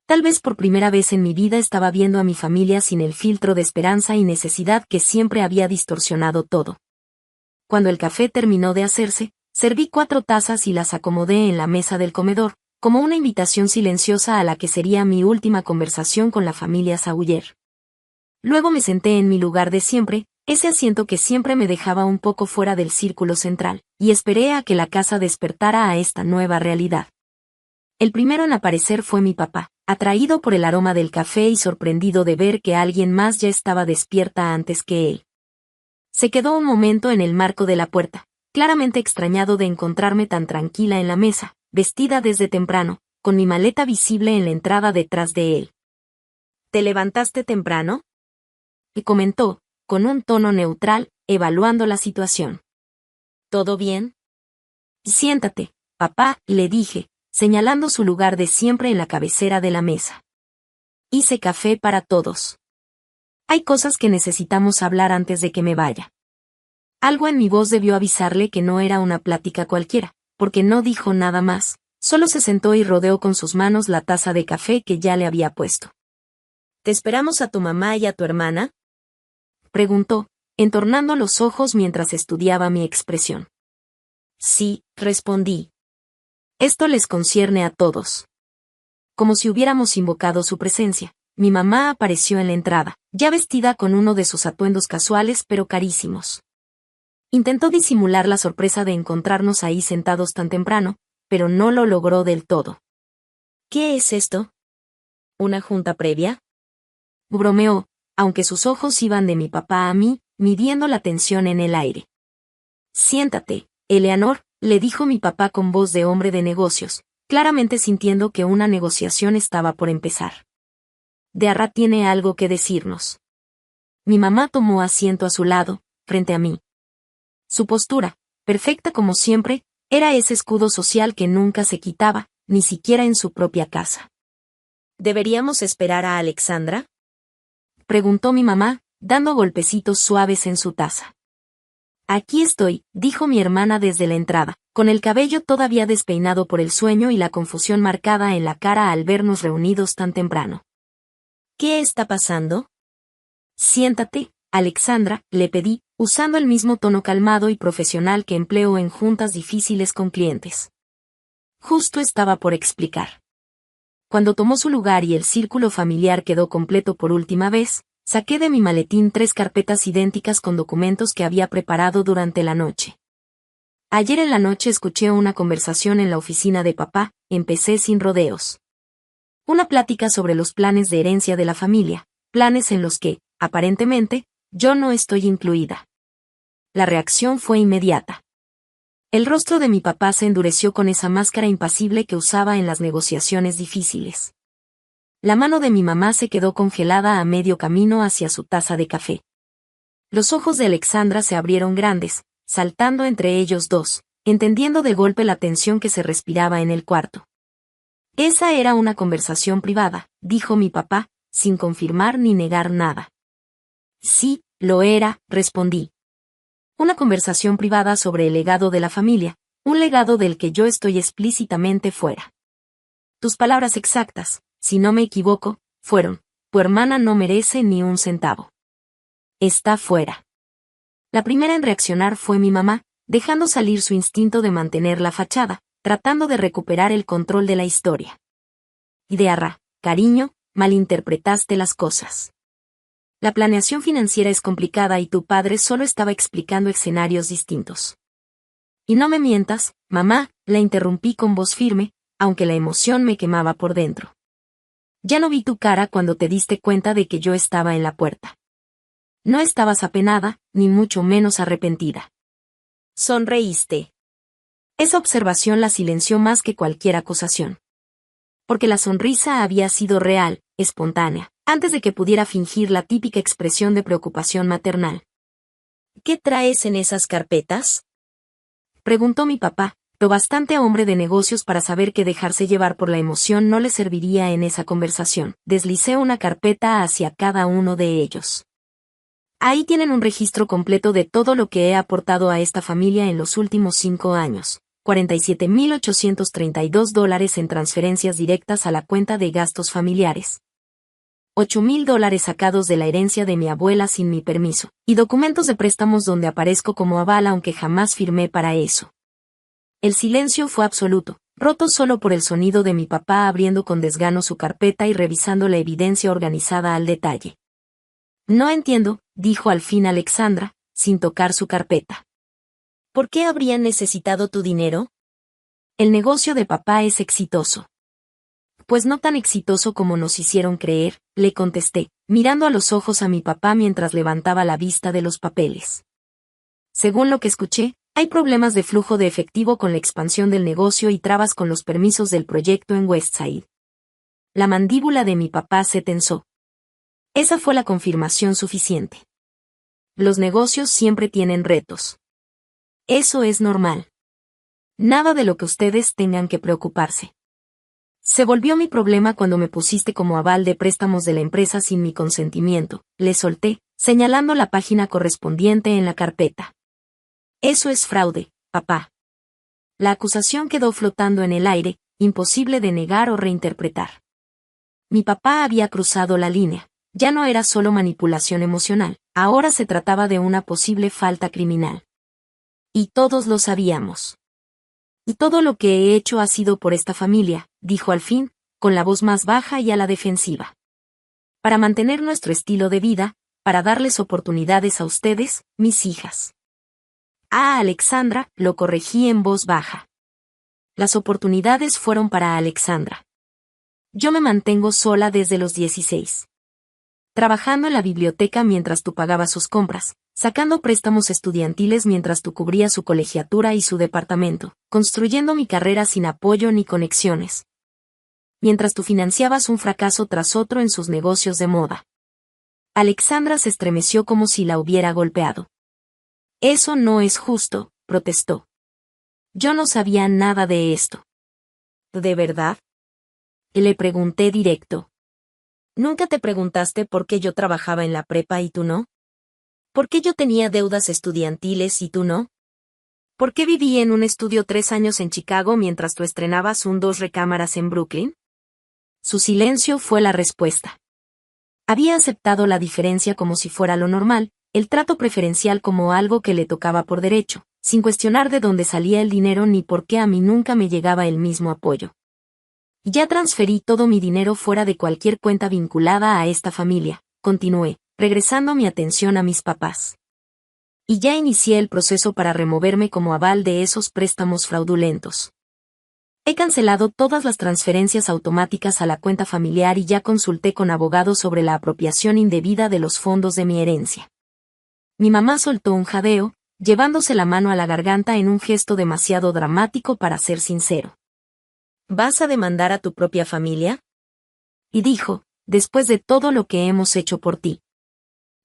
Tal vez por primera vez en mi vida estaba viendo a mi familia sin el filtro de esperanza y necesidad que siempre había distorsionado todo. Cuando el café terminó de hacerse, serví 4 tazas y las acomodé en la mesa del comedor, como una invitación silenciosa a la que sería mi última conversación con la familia Sawyer. Luego me senté en mi lugar de siempre, ese asiento que siempre me dejaba un poco fuera del círculo central, y esperé a que la casa despertara a esta nueva realidad. El primero en aparecer fue mi papá, atraído por el aroma del café y sorprendido de ver que alguien más ya estaba despierta antes que él. Se quedó un momento en el marco de la puerta, claramente extrañado de encontrarme tan tranquila en la mesa, vestida desde temprano, con mi maleta visible en la entrada detrás de él. ¿Te levantaste temprano?, y comentó, con un tono neutral, evaluando la situación. ¿Todo bien? Siéntate, papá, le dije, señalando su lugar de siempre en la cabecera de la mesa. Hice café para todos. Hay cosas que necesitamos hablar antes de que me vaya. Algo en mi voz debió avisarle que no era una plática cualquiera, porque no dijo nada más, solo se sentó y rodeó con sus manos la taza de café que ya le había puesto. ¿Te esperamos a tu mamá y a tu hermana?, preguntó, entornando los ojos mientras estudiaba mi expresión. Sí, respondí. Esto les concierne a todos. Como si hubiéramos invocado su presencia, mi mamá apareció en la entrada, ya vestida con uno de sus atuendos casuales pero carísimos. Intentó disimular la sorpresa de encontrarnos ahí sentados tan temprano, pero no lo logró del todo. ¿Qué es esto? ¿Una junta previa?, bromeó, aunque sus ojos iban de mi papá a mí, midiendo la tensión en el aire. Siéntate, Eleanor, le dijo mi papá con voz de hombre de negocios, claramente sintiendo que una negociación estaba por empezar. Dearra tiene algo que decirnos. Mi mamá tomó asiento a su lado, frente a mí. Su postura, perfecta como siempre, era ese escudo social que nunca se quitaba, ni siquiera en su propia casa. ¿Deberíamos esperar a Alexandra?, preguntó mi mamá, dando golpecitos suaves en su taza. Aquí estoy, dijo mi hermana desde la entrada, con el cabello todavía despeinado por el sueño y la confusión marcada en la cara al vernos reunidos tan temprano. ¿Qué está pasando? Siéntate, Alexandra, le pedí, usando el mismo tono calmado y profesional que empleo en juntas difíciles con clientes. Justo estaba por explicar. Cuando tomó su lugar y el círculo familiar quedó completo por última vez, saqué de mi maletín 3 carpetas idénticas con documentos que había preparado durante la noche. Ayer en la noche escuché una conversación en la oficina de papá, empecé sin rodeos. Una plática sobre los planes de herencia de la familia, planes en los que, aparentemente, yo no estoy incluida. La reacción fue inmediata. El rostro de mi papá se endureció con esa máscara impasible que usaba en las negociaciones difíciles. La mano de mi mamá se quedó congelada a medio camino hacia su taza de café. Los ojos de Alexandra se abrieron grandes, saltando entre ellos dos, entendiendo de golpe la tensión que se respiraba en el cuarto. Esa era una conversación privada, dijo mi papá, sin confirmar ni negar nada. Sí, lo era, respondí. Una conversación privada sobre el legado de la familia, un legado del que yo estoy explícitamente fuera. Tus palabras exactas, si no me equivoco, fueron: tu hermana no merece ni un centavo. Está fuera. La primera en reaccionar fue mi mamá, dejando salir su instinto de mantener la fachada, tratando de recuperar el control de la historia. Idearra, cariño, malinterpretaste las cosas. La planeación financiera es complicada y tu padre solo estaba explicando escenarios distintos. Y no me mientas, mamá, la interrumpí con voz firme, aunque la emoción me quemaba por dentro. Ya no vi tu cara cuando te diste cuenta de que yo estaba en la puerta. No estabas apenada, ni mucho menos arrepentida. Sonreíste. Esa observación la silenció más que cualquier acusación. Porque la sonrisa había sido real, espontánea, antes de que pudiera fingir la típica expresión de preocupación maternal. ¿Qué traes en esas carpetas?, preguntó mi papá, lo bastante hombre de negocios para saber que dejarse llevar por la emoción no le serviría en esa conversación. Deslicé una carpeta hacia cada uno de ellos. Ahí tienen un registro completo de todo lo que he aportado a esta familia en los últimos 5 años. $47,832 en transferencias directas a la cuenta de gastos familiares. $8,000 sacados de la herencia de mi abuela sin mi permiso, y documentos de préstamos donde aparezco como aval aunque jamás firmé para eso. El silencio fue absoluto, roto solo por el sonido de mi papá abriendo con desgano su carpeta y revisando la evidencia organizada al detalle. No entiendo, dijo al fin Alexandra, sin tocar su carpeta. ¿Por qué habrían necesitado tu dinero? El negocio de papá es exitoso. Pues no tan exitoso como nos hicieron creer, le contesté, mirando a los ojos a mi papá mientras levantaba la vista de los papeles. Según lo que escuché, hay problemas de flujo de efectivo con la expansión del negocio y trabas con los permisos del proyecto en Westside. La mandíbula de mi papá se tensó. Esa fue la confirmación suficiente. Los negocios siempre tienen retos. Eso es normal. Nada de lo que ustedes tengan que preocuparse. Se volvió mi problema cuando me pusiste como aval de préstamos de la empresa sin mi consentimiento, le solté, señalando la página correspondiente en la carpeta. Eso es fraude, papá. La acusación quedó flotando en el aire, imposible de negar o reinterpretar. Mi papá había cruzado la línea, ya no era solo manipulación emocional, ahora se trataba de una posible falta criminal. Y todos lo sabíamos. Y todo lo que he hecho ha sido por esta familia, dijo al fin, con la voz más baja y a la defensiva. Para mantener nuestro estilo de vida, para darles oportunidades a ustedes, mis hijas. Ah, Alexandra, lo corregí en voz baja. Las oportunidades fueron para Alexandra. Yo me mantengo sola desde los 16. Trabajando en la biblioteca mientras tú pagabas sus compras, sacando préstamos estudiantiles mientras tú cubrías su colegiatura y su departamento, construyendo mi carrera sin apoyo ni conexiones. Mientras tú financiabas un fracaso tras otro en sus negocios de moda. Alexandra se estremeció como si la hubiera golpeado. Eso no es justo, protestó. Yo no sabía nada de esto. ¿De verdad?, le pregunté directo. ¿Nunca te preguntaste por qué yo trabajaba en la prepa y tú no? ¿Por qué yo tenía deudas estudiantiles y tú no? ¿Por qué viví en un estudio 3 años en Chicago mientras tú estrenabas un 2 recámaras en Brooklyn? Su silencio fue la respuesta. Había aceptado la diferencia como si fuera lo normal, el trato preferencial como algo que le tocaba por derecho, sin cuestionar de dónde salía el dinero ni por qué a mí nunca me llegaba el mismo apoyo. Ya transferí todo mi dinero fuera de cualquier cuenta vinculada a esta familia, continué, regresando mi atención a mis papás. Y ya inicié el proceso para removerme como aval de esos préstamos fraudulentos. He cancelado todas las transferencias automáticas a la cuenta familiar y ya consulté con abogados sobre la apropiación indebida de los fondos de mi herencia. Mi mamá soltó un jadeo, llevándose la mano a la garganta en un gesto demasiado dramático para ser sincero. ¿Vas a demandar a tu propia familia? Y dijo, después de todo lo que hemos hecho por ti.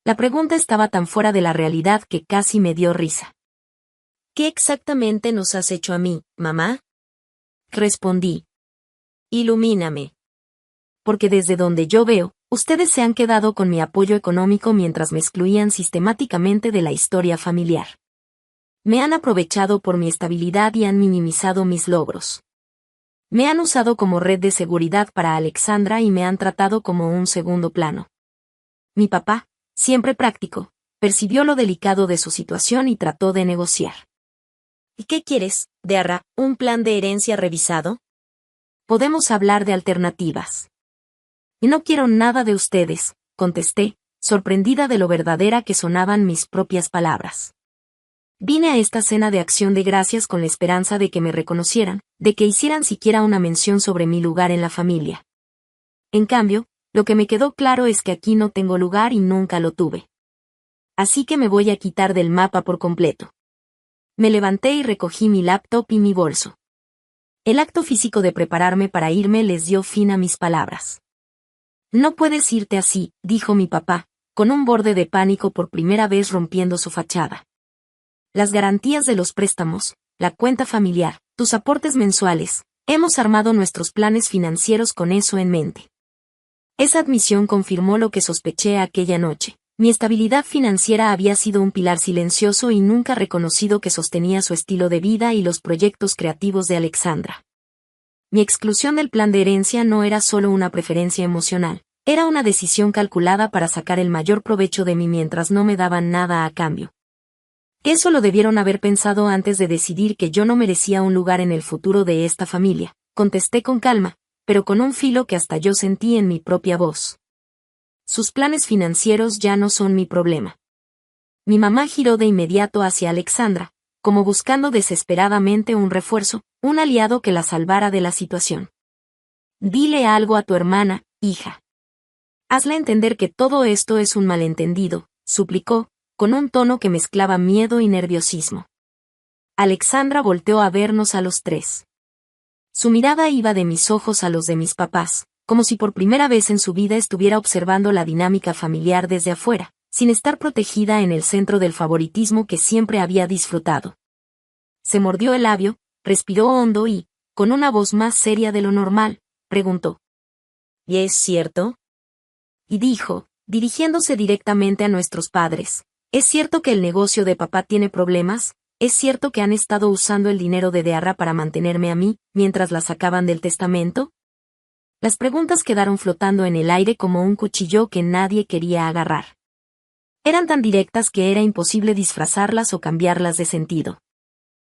La pregunta estaba tan fuera de la realidad que casi me dio risa. ¿Qué exactamente nos has hecho a mí, mamá? Respondí. Ilumíname. Porque desde donde yo veo, ustedes se han quedado con mi apoyo económico mientras me excluían sistemáticamente de la historia familiar. Me han aprovechado por mi estabilidad y han minimizado mis logros. Me han usado como red de seguridad para Alexandra y me han tratado como un segundo plano. Mi papá, siempre práctico, percibió lo delicado de su situación y trató de negociar. ¿Y qué quieres, Dearra, un plan de herencia revisado? Podemos hablar de alternativas. Y no quiero nada de ustedes, contesté, sorprendida de lo verdadera que sonaban mis propias palabras. Vine a esta cena de acción de gracias con la esperanza de que me reconocieran, de que hicieran siquiera una mención sobre mi lugar en la familia. En cambio, lo que me quedó claro es que aquí no tengo lugar y nunca lo tuve. Así que me voy a quitar del mapa por completo. Me levanté y recogí mi laptop y mi bolso. El acto físico de prepararme para irme les dio fin a mis palabras. No puedes irte así, dijo mi papá, con un borde de pánico por primera vez rompiendo su fachada. Las garantías de los préstamos, la cuenta familiar, tus aportes mensuales, hemos armado nuestros planes financieros con eso en mente. Esa admisión confirmó lo que sospeché aquella noche. Mi estabilidad financiera había sido un pilar silencioso y nunca reconocido que sostenía su estilo de vida y los proyectos creativos de Alexandra. Mi exclusión del plan de herencia no era solo una preferencia emocional, era una decisión calculada para sacar el mayor provecho de mí mientras no me daban nada a cambio. Eso lo debieron haber pensado antes de decidir que yo no merecía un lugar en el futuro de esta familia, contesté con calma, pero con un filo que hasta yo sentí en mi propia voz. Sus planes financieros ya no son mi problema. Mi mamá giró de inmediato hacia Alexandra, como buscando desesperadamente un refuerzo, un aliado que la salvara de la situación. Dile algo a tu hermana, hija. Hazle entender que todo esto es un malentendido, suplicó, con un tono que mezclaba miedo y nerviosismo. Alexandra volteó a vernos a los tres. Su mirada iba de mis ojos a los de mis papás, como si por primera vez en su vida estuviera observando la dinámica familiar desde afuera, sin estar protegida en el centro del favoritismo que siempre había disfrutado. Se mordió el labio, respiró hondo y, con una voz más seria de lo normal, preguntó. ¿Y es cierto? Y dijo, dirigiéndose directamente a nuestros padres. ¿Es cierto que el negocio de papá tiene problemas? ¿Es cierto que han estado usando el dinero de Dearra para mantenerme a mí, mientras la sacaban del testamento? Las preguntas quedaron flotando en el aire como un cuchillo que nadie quería agarrar. Eran tan directas que era imposible disfrazarlas o cambiarlas de sentido.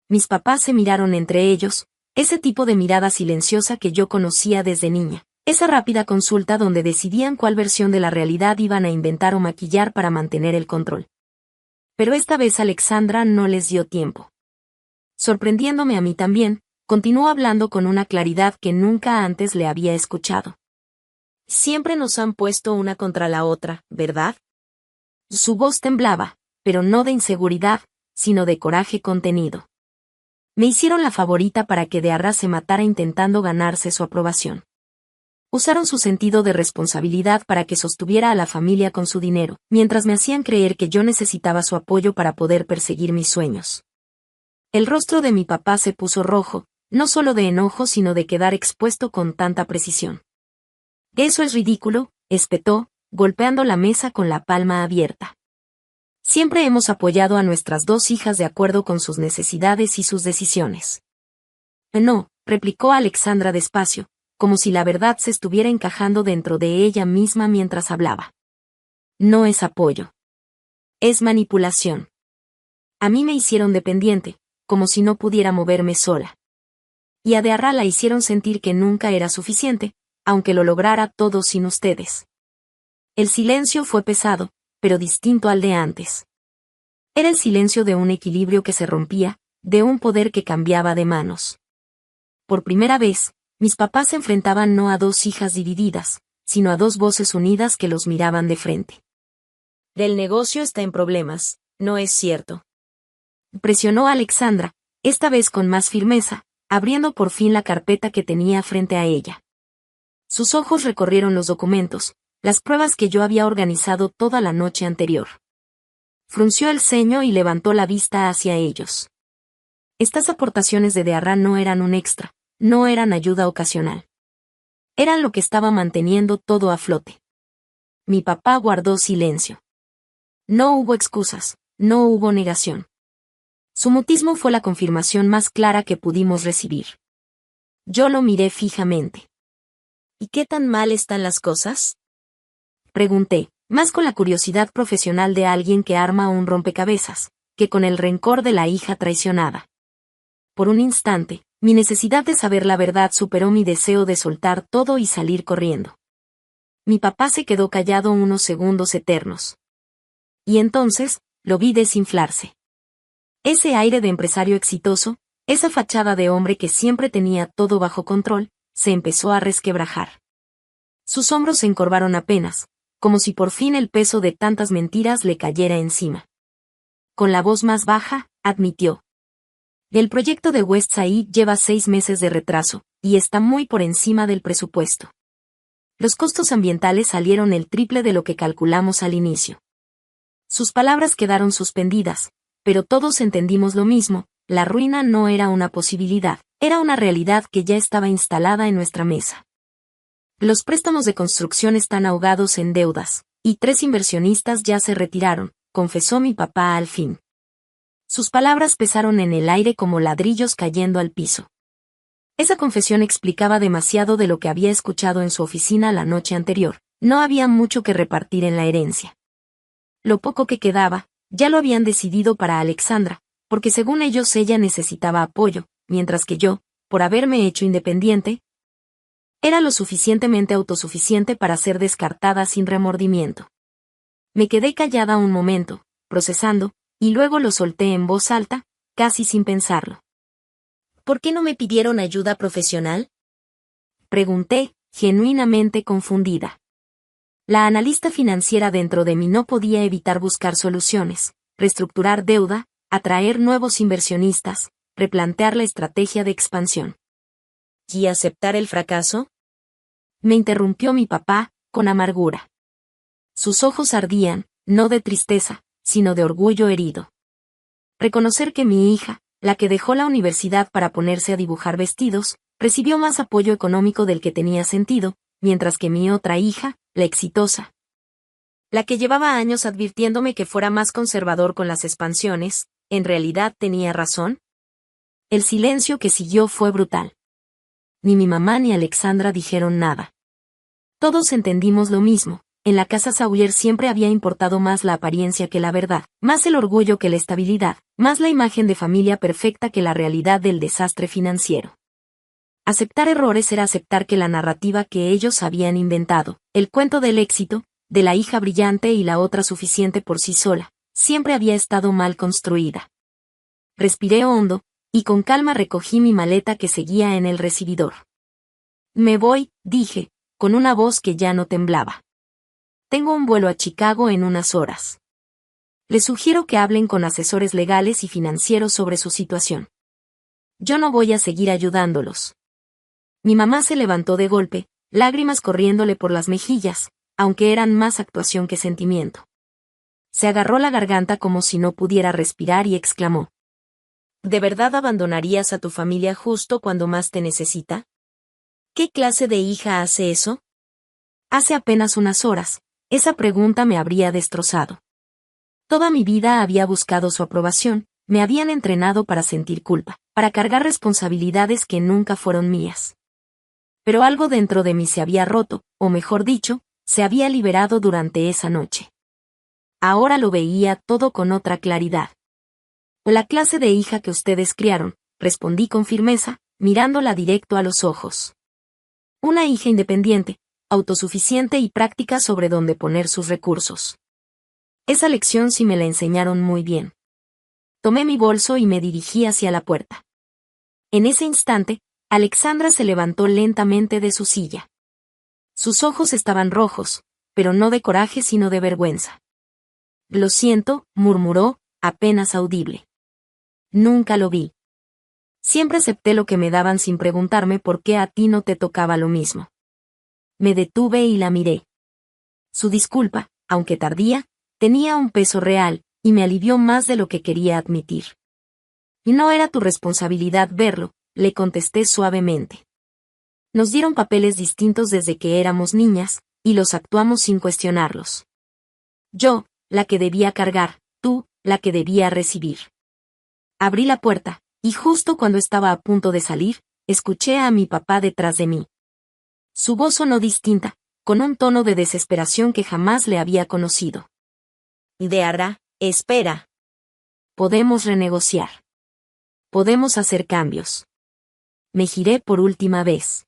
Mis papás se miraron entre ellos, ese tipo de mirada silenciosa que yo conocía desde niña. Esa rápida consulta donde decidían cuál versión de la realidad iban a inventar o maquillar para mantener el control. Pero esta vez Alexandra no les dio tiempo. Sorprendiéndome a mí también, continuó hablando con una claridad que nunca antes le había escuchado. Siempre nos han puesto una contra la otra, ¿verdad? Su voz temblaba, pero no de inseguridad, sino de coraje contenido. Me hicieron la favorita para que Dearra se matara intentando ganarse su aprobación. Usaron su sentido de responsabilidad para que sostuviera a la familia con su dinero, mientras me hacían creer que yo necesitaba su apoyo para poder perseguir mis sueños. El rostro de mi papá se puso rojo, no solo de enojo sino de quedar expuesto con tanta precisión. Eso es ridículo, espetó, golpeando la mesa con la palma abierta. Siempre hemos apoyado a nuestras dos hijas de acuerdo con sus necesidades y sus decisiones. No, replicó Alexandra despacio, como si la verdad se estuviera encajando dentro de ella misma mientras hablaba. No es apoyo. Es manipulación. A mí me hicieron dependiente, como si no pudiera moverme sola. Y a Dearra la hicieron sentir que nunca era suficiente, aunque lo lograra todo sin ustedes. El silencio fue pesado, pero distinto al de antes. Era el silencio de un equilibrio que se rompía, de un poder que cambiaba de manos. Por primera vez, mis papás se enfrentaban no a dos hijas divididas, sino a dos voces unidas que los miraban de frente. El negocio está en problemas, ¿no es cierto? Presionó a Alexandra, esta vez con más firmeza, abriendo por fin la carpeta que tenía frente a ella. Sus ojos recorrieron los documentos, las pruebas que yo había organizado toda la noche anterior. Frunció el ceño y levantó la vista hacia ellos. Estas aportaciones de Dearra no eran un extra, no eran ayuda ocasional. Eran lo que estaba manteniendo todo a flote. Mi papá guardó silencio. No hubo excusas, no hubo negación. Su mutismo fue la confirmación más clara que pudimos recibir. Yo lo miré fijamente. ¿Y qué tan mal están las cosas?, pregunté, más con la curiosidad profesional de alguien que arma un rompecabezas, que con el rencor de la hija traicionada. Por un instante, mi necesidad de saber la verdad superó mi deseo de soltar todo y salir corriendo. Mi papá se quedó callado unos segundos eternos. Y entonces, lo vi desinflarse. Ese aire de empresario exitoso, esa fachada de hombre que siempre tenía todo bajo control, se empezó a resquebrajar. Sus hombros se encorvaron apenas, como si por fin el peso de tantas mentiras le cayera encima. Con la voz más baja, admitió. El proyecto de West Side lleva 6 meses de retraso, y está muy por encima del presupuesto. Los costos ambientales salieron el triple de lo que calculamos al inicio. Sus palabras quedaron suspendidas, pero todos entendimos lo mismo, la ruina no era una posibilidad, era una realidad que ya estaba instalada en nuestra mesa. Los préstamos de construcción están ahogados en deudas, y 3 inversionistas ya se retiraron, confesó mi papá al fin. Sus palabras pesaron en el aire como ladrillos cayendo al piso. Esa confesión explicaba demasiado de lo que había escuchado en su oficina la noche anterior. No había mucho que repartir en la herencia. Lo poco que quedaba, ya lo habían decidido para Alexandra, porque según ellos ella necesitaba apoyo, mientras que yo, por haberme hecho independiente, era lo suficientemente autosuficiente para ser descartada sin remordimiento. Me quedé callada un momento, procesando, y luego lo solté en voz alta, casi sin pensarlo. ¿Por qué no me pidieron ayuda profesional?, pregunté, genuinamente confundida. La analista financiera dentro de mí no podía evitar buscar soluciones, reestructurar deuda, atraer nuevos inversionistas, replantear la estrategia de expansión. ¿Y aceptar el fracaso?, me interrumpió mi papá, con amargura. Sus ojos ardían, no de tristeza, sino de orgullo herido. Reconocer que mi hija, la que dejó la universidad para ponerse a dibujar vestidos, recibió más apoyo económico del que tenía sentido, mientras que mi otra hija, la exitosa, la que llevaba años advirtiéndome que fuera más conservador con las expansiones, ¿en realidad tenía razón? El silencio que siguió fue brutal. Ni mi mamá ni Alexandra dijeron nada. Todos entendimos lo mismo. En la casa Sawyer siempre había importado más la apariencia que la verdad, más el orgullo que la estabilidad, más la imagen de familia perfecta que la realidad del desastre financiero. Aceptar errores era aceptar que la narrativa que ellos habían inventado, el cuento del éxito, de la hija brillante y la otra suficiente por sí sola, siempre había estado mal construida. Respiré hondo, y con calma recogí mi maleta que seguía en el recibidor. Me voy, dije, con una voz que ya no temblaba. Tengo un vuelo a Chicago en unas horas. Les sugiero que hablen con asesores legales y financieros sobre su situación. Yo no voy a seguir ayudándolos. Mi mamá se levantó de golpe, lágrimas corriéndole por las mejillas, aunque eran más actuación que sentimiento. Se agarró la garganta como si no pudiera respirar y exclamó: ¿De verdad abandonarías a tu familia justo cuando más te necesita? ¿Qué clase de hija hace eso? Hace apenas unas horas, esa pregunta me habría destrozado. Toda mi vida había buscado su aprobación, me habían entrenado para sentir culpa, para cargar responsabilidades que nunca fueron mías. Pero algo dentro de mí se había roto, o mejor dicho, se había liberado durante esa noche. Ahora lo veía todo con otra claridad. La clase de hija que ustedes criaron, respondí con firmeza, mirándola directo a los ojos. Una hija independiente, autosuficiente y práctica sobre dónde poner sus recursos. Esa lección sí me la enseñaron muy bien. Tomé mi bolso y me dirigí hacia la puerta. En ese instante, Alexandra se levantó lentamente de su silla. Sus ojos estaban rojos, pero no de coraje sino de vergüenza. Lo siento, murmuró, apenas audible. Nunca lo vi. Siempre acepté lo que me daban sin preguntarme por qué a ti no te tocaba lo mismo. Me detuve y la miré. Su disculpa, aunque tardía, tenía un peso real, y me alivió más de lo que quería admitir. Y no era tu responsabilidad verlo, le contesté suavemente. Nos dieron papeles distintos desde que éramos niñas, y los actuamos sin cuestionarlos. Yo, la que debía cargar, tú, la que debía recibir. Abrí la puerta, y justo cuando estaba a punto de salir, escuché a mi papá detrás de mí. Su voz sonó distinta, con un tono de desesperación que jamás le había conocido. Deara, espera. Podemos renegociar. Podemos hacer cambios. Me giré por última vez.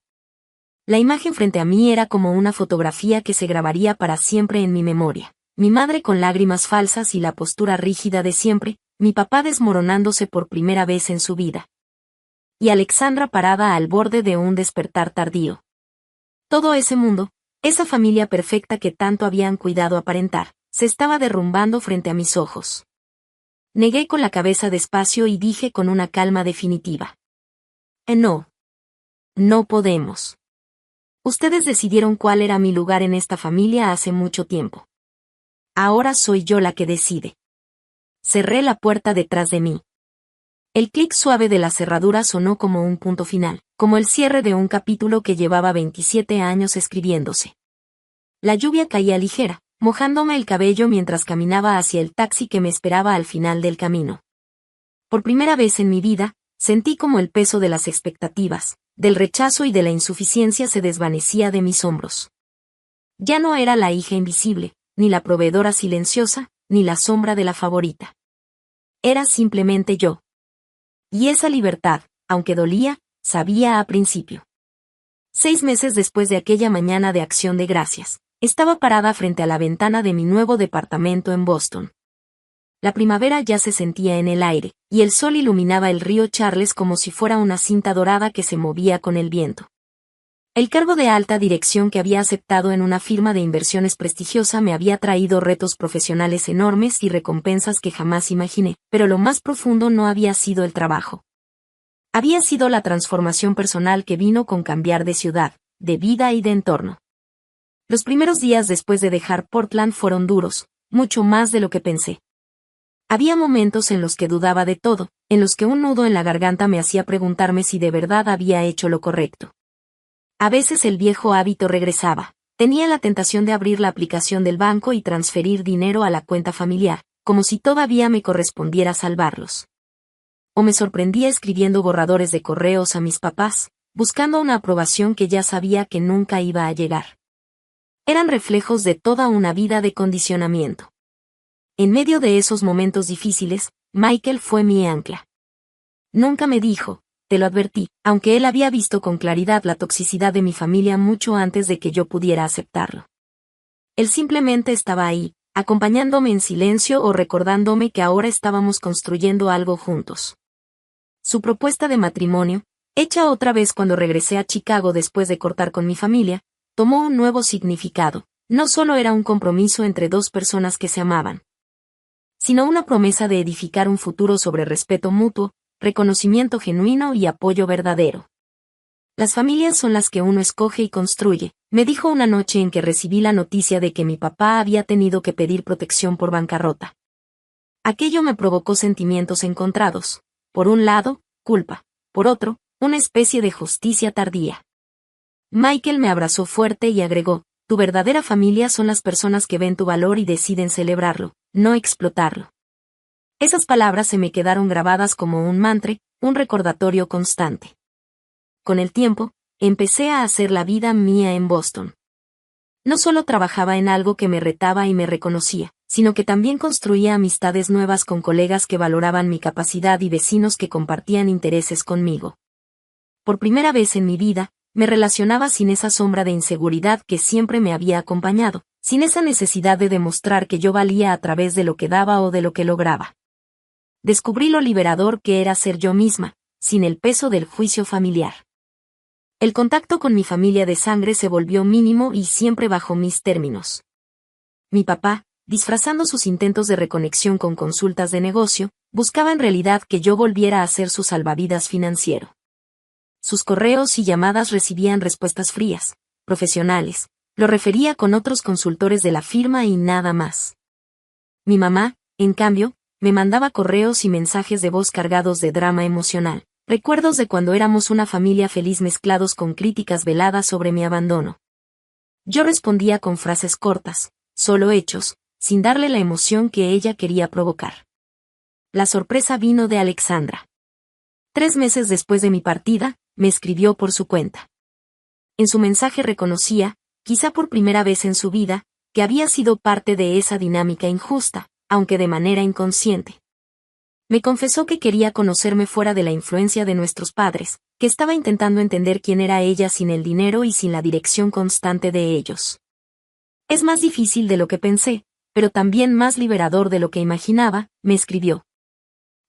La imagen frente a mí era como una fotografía que se grabaría para siempre en mi memoria. Mi madre con lágrimas falsas y la postura rígida de siempre, mi papá desmoronándose por primera vez en su vida. Y Alexandra parada al borde de un despertar tardío. Todo ese mundo, esa familia perfecta que tanto habían cuidado aparentar, se estaba derrumbando frente a mis ojos. Negué con la cabeza despacio y dije con una calma definitiva. No. No podemos. Ustedes decidieron cuál era mi lugar en esta familia hace mucho tiempo. Ahora soy yo la que decide. Cerré la puerta detrás de mí. El clic suave de la cerradura sonó como un punto final, como el cierre de un capítulo que llevaba 27 años escribiéndose. La lluvia caía ligera, mojándome el cabello mientras caminaba hacia el taxi que me esperaba al final del camino. Por primera vez en mi vida, sentí como el peso de las expectativas, del rechazo y de la insuficiencia se desvanecía de mis hombros. Ya no era la hija invisible, ni la proveedora silenciosa, ni la sombra de la favorita. Era simplemente yo. Y esa libertad, aunque dolía, sabía a principio. 6 meses después de aquella mañana de Acción de Gracias, estaba parada frente a la ventana de mi nuevo departamento en Boston. La primavera ya se sentía en el aire, y el sol iluminaba el río Charles como si fuera una cinta dorada que se movía con el viento. El cargo de alta dirección que había aceptado en una firma de inversiones prestigiosa me había traído retos profesionales enormes y recompensas que jamás imaginé, pero lo más profundo no había sido el trabajo. Había sido la transformación personal que vino con cambiar de ciudad, de vida y de entorno. Los primeros días después de dejar Portland fueron duros, mucho más de lo que pensé. Había momentos en los que dudaba de todo, en los que un nudo en la garganta me hacía preguntarme si de verdad había hecho lo correcto. A veces el viejo hábito regresaba. Tenía la tentación de abrir la aplicación del banco y transferir dinero a la cuenta familiar, como si todavía me correspondiera salvarlos. O me sorprendía escribiendo borradores de correos a mis papás, buscando una aprobación que ya sabía que nunca iba a llegar. Eran reflejos de toda una vida de condicionamiento. En medio de esos momentos difíciles, Michael fue mi ancla. Nunca me dijo, te lo advertí, aunque él había visto con claridad la toxicidad de mi familia mucho antes de que yo pudiera aceptarlo. Él simplemente estaba ahí, acompañándome en silencio o recordándome que ahora estábamos construyendo algo juntos. Su propuesta de matrimonio, hecha otra vez cuando regresé a Chicago después de cortar con mi familia, tomó un nuevo significado. No solo era un compromiso entre dos personas que se amaban, sino una promesa de edificar un futuro sobre respeto mutuo, reconocimiento genuino y apoyo verdadero. Las familias son las que uno escoge y construye, me dijo una noche en que recibí la noticia de que mi papá había tenido que pedir protección por bancarrota. Aquello me provocó sentimientos encontrados. Por un lado, culpa. Por otro, una especie de justicia tardía. Michael me abrazó fuerte y agregó, tu verdadera familia son las personas que ven tu valor y deciden celebrarlo, no explotarlo. Esas palabras se me quedaron grabadas como un mantra, un recordatorio constante. Con el tiempo, empecé a hacer la vida mía en Boston. No solo trabajaba en algo que me retaba y me reconocía, sino que también construía amistades nuevas con colegas que valoraban mi capacidad y vecinos que compartían intereses conmigo. Por primera vez en mi vida, me relacionaba sin esa sombra de inseguridad que siempre me había acompañado, sin esa necesidad de demostrar que yo valía a través de lo que daba o de lo que lograba. Descubrí lo liberador que era ser yo misma, sin el peso del juicio familiar. El contacto con mi familia de sangre se volvió mínimo y siempre bajo mis términos. Mi papá, disfrazando sus intentos de reconexión con consultas de negocio, buscaba en realidad que yo volviera a ser su salvavidas financiero. Sus correos y llamadas recibían respuestas frías, profesionales, lo refería con otros consultores de la firma y nada más. Mi mamá, en cambio, me mandaba correos y mensajes de voz cargados de drama emocional, recuerdos de cuando éramos una familia feliz mezclados con críticas veladas sobre mi abandono. Yo respondía con frases cortas, solo hechos, sin darle la emoción que ella quería provocar. La sorpresa vino de Alexandra. 3 meses después de mi partida, me escribió por su cuenta. En su mensaje reconocía, quizá por primera vez en su vida, que había sido parte de esa dinámica injusta, aunque de manera inconsciente. Me confesó que quería conocerme fuera de la influencia de nuestros padres, que estaba intentando entender quién era ella sin el dinero y sin la dirección constante de ellos. Es más difícil de lo que pensé, pero también más liberador de lo que imaginaba, me escribió.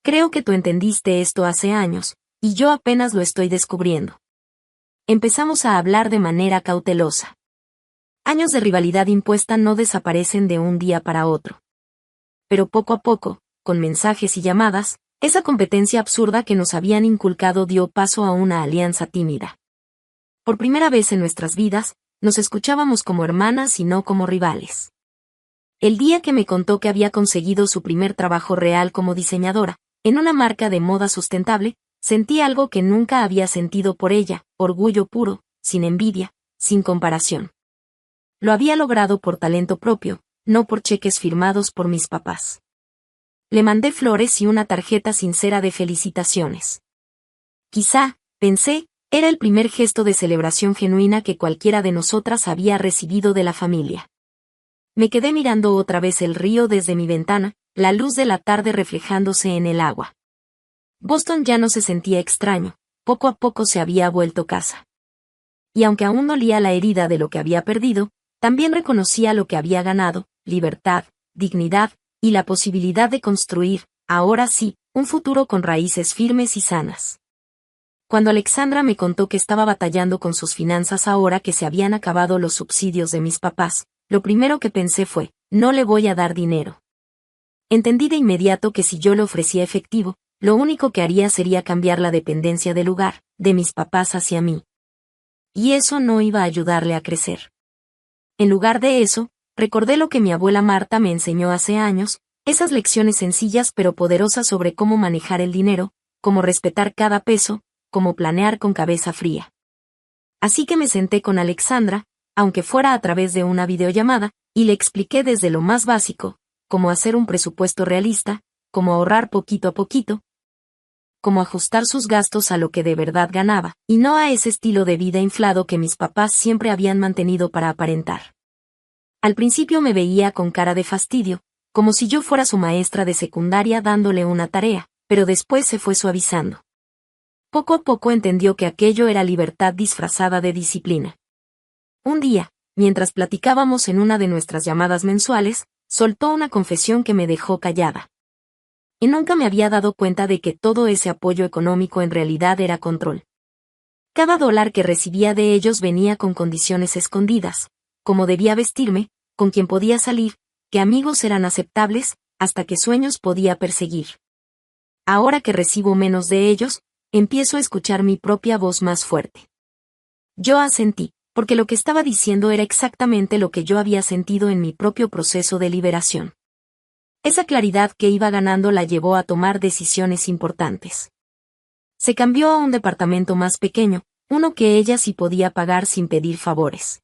Creo que tú entendiste esto hace años, y yo apenas lo estoy descubriendo. Empezamos a hablar de manera cautelosa. Años de rivalidad impuesta no desaparecen de un día para otro. Pero poco a poco, con mensajes y llamadas, esa competencia absurda que nos habían inculcado dio paso a una alianza tímida. Por primera vez en nuestras vidas, nos escuchábamos como hermanas y no como rivales. El día que me contó que había conseguido su primer trabajo real como diseñadora, en una marca de moda sustentable, sentí algo que nunca había sentido por ella, orgullo puro, sin envidia, sin comparación. Lo había logrado por talento propio, no por cheques firmados por mis papás. Le mandé flores y una tarjeta sincera de felicitaciones. Quizá, pensé, era el primer gesto de celebración genuina que cualquiera de nosotras había recibido de la familia. Me quedé mirando otra vez el río desde mi ventana, la luz de la tarde reflejándose en el agua. Boston ya no se sentía extraño, poco a poco se había vuelto casa. Y aunque aún dolía la herida de lo que había perdido, también reconocía lo que había ganado, libertad, dignidad, y la posibilidad de construir, ahora sí, un futuro con raíces firmes y sanas. Cuando Alexandra me contó que estaba batallando con sus finanzas ahora que se habían acabado los subsidios de mis papás, lo primero que pensé fue, no le voy a dar dinero. Entendí de inmediato que si yo le ofrecía efectivo, lo único que haría sería cambiar la dependencia del lugar, de mis papás hacia mí. Y eso no iba a ayudarle a crecer. En lugar de eso, recordé lo que mi abuela Marta me enseñó hace años, esas lecciones sencillas pero poderosas sobre cómo manejar el dinero, cómo respetar cada peso, cómo planear con cabeza fría. Así que me senté con Alexandra, aunque fuera a través de una videollamada, y le expliqué desde lo más básico, cómo hacer un presupuesto realista, cómo ahorrar poquito a poquito, cómo ajustar sus gastos a lo que de verdad ganaba, y no a ese estilo de vida inflado que mis papás siempre habían mantenido para aparentar. Al principio me veía con cara de fastidio, como si yo fuera su maestra de secundaria dándole una tarea, pero después se fue suavizando. Poco a poco entendió que aquello era libertad disfrazada de disciplina. Un día, mientras platicábamos en una de nuestras llamadas mensuales, soltó una confesión que me dejó callada. Y nunca me había dado cuenta de que todo ese apoyo económico en realidad era control. Cada dólar que recibía de ellos venía con condiciones escondidas, cómo debía vestirme, con quién podía salir, qué amigos eran aceptables, hasta qué sueños podía perseguir. Ahora que recibo menos de ellos, empiezo a escuchar mi propia voz más fuerte. Yo asentí, porque lo que estaba diciendo era exactamente lo que yo había sentido en mi propio proceso de liberación. Esa claridad que iba ganando la llevó a tomar decisiones importantes. Se cambió a un departamento más pequeño, uno que ella sí podía pagar sin pedir favores.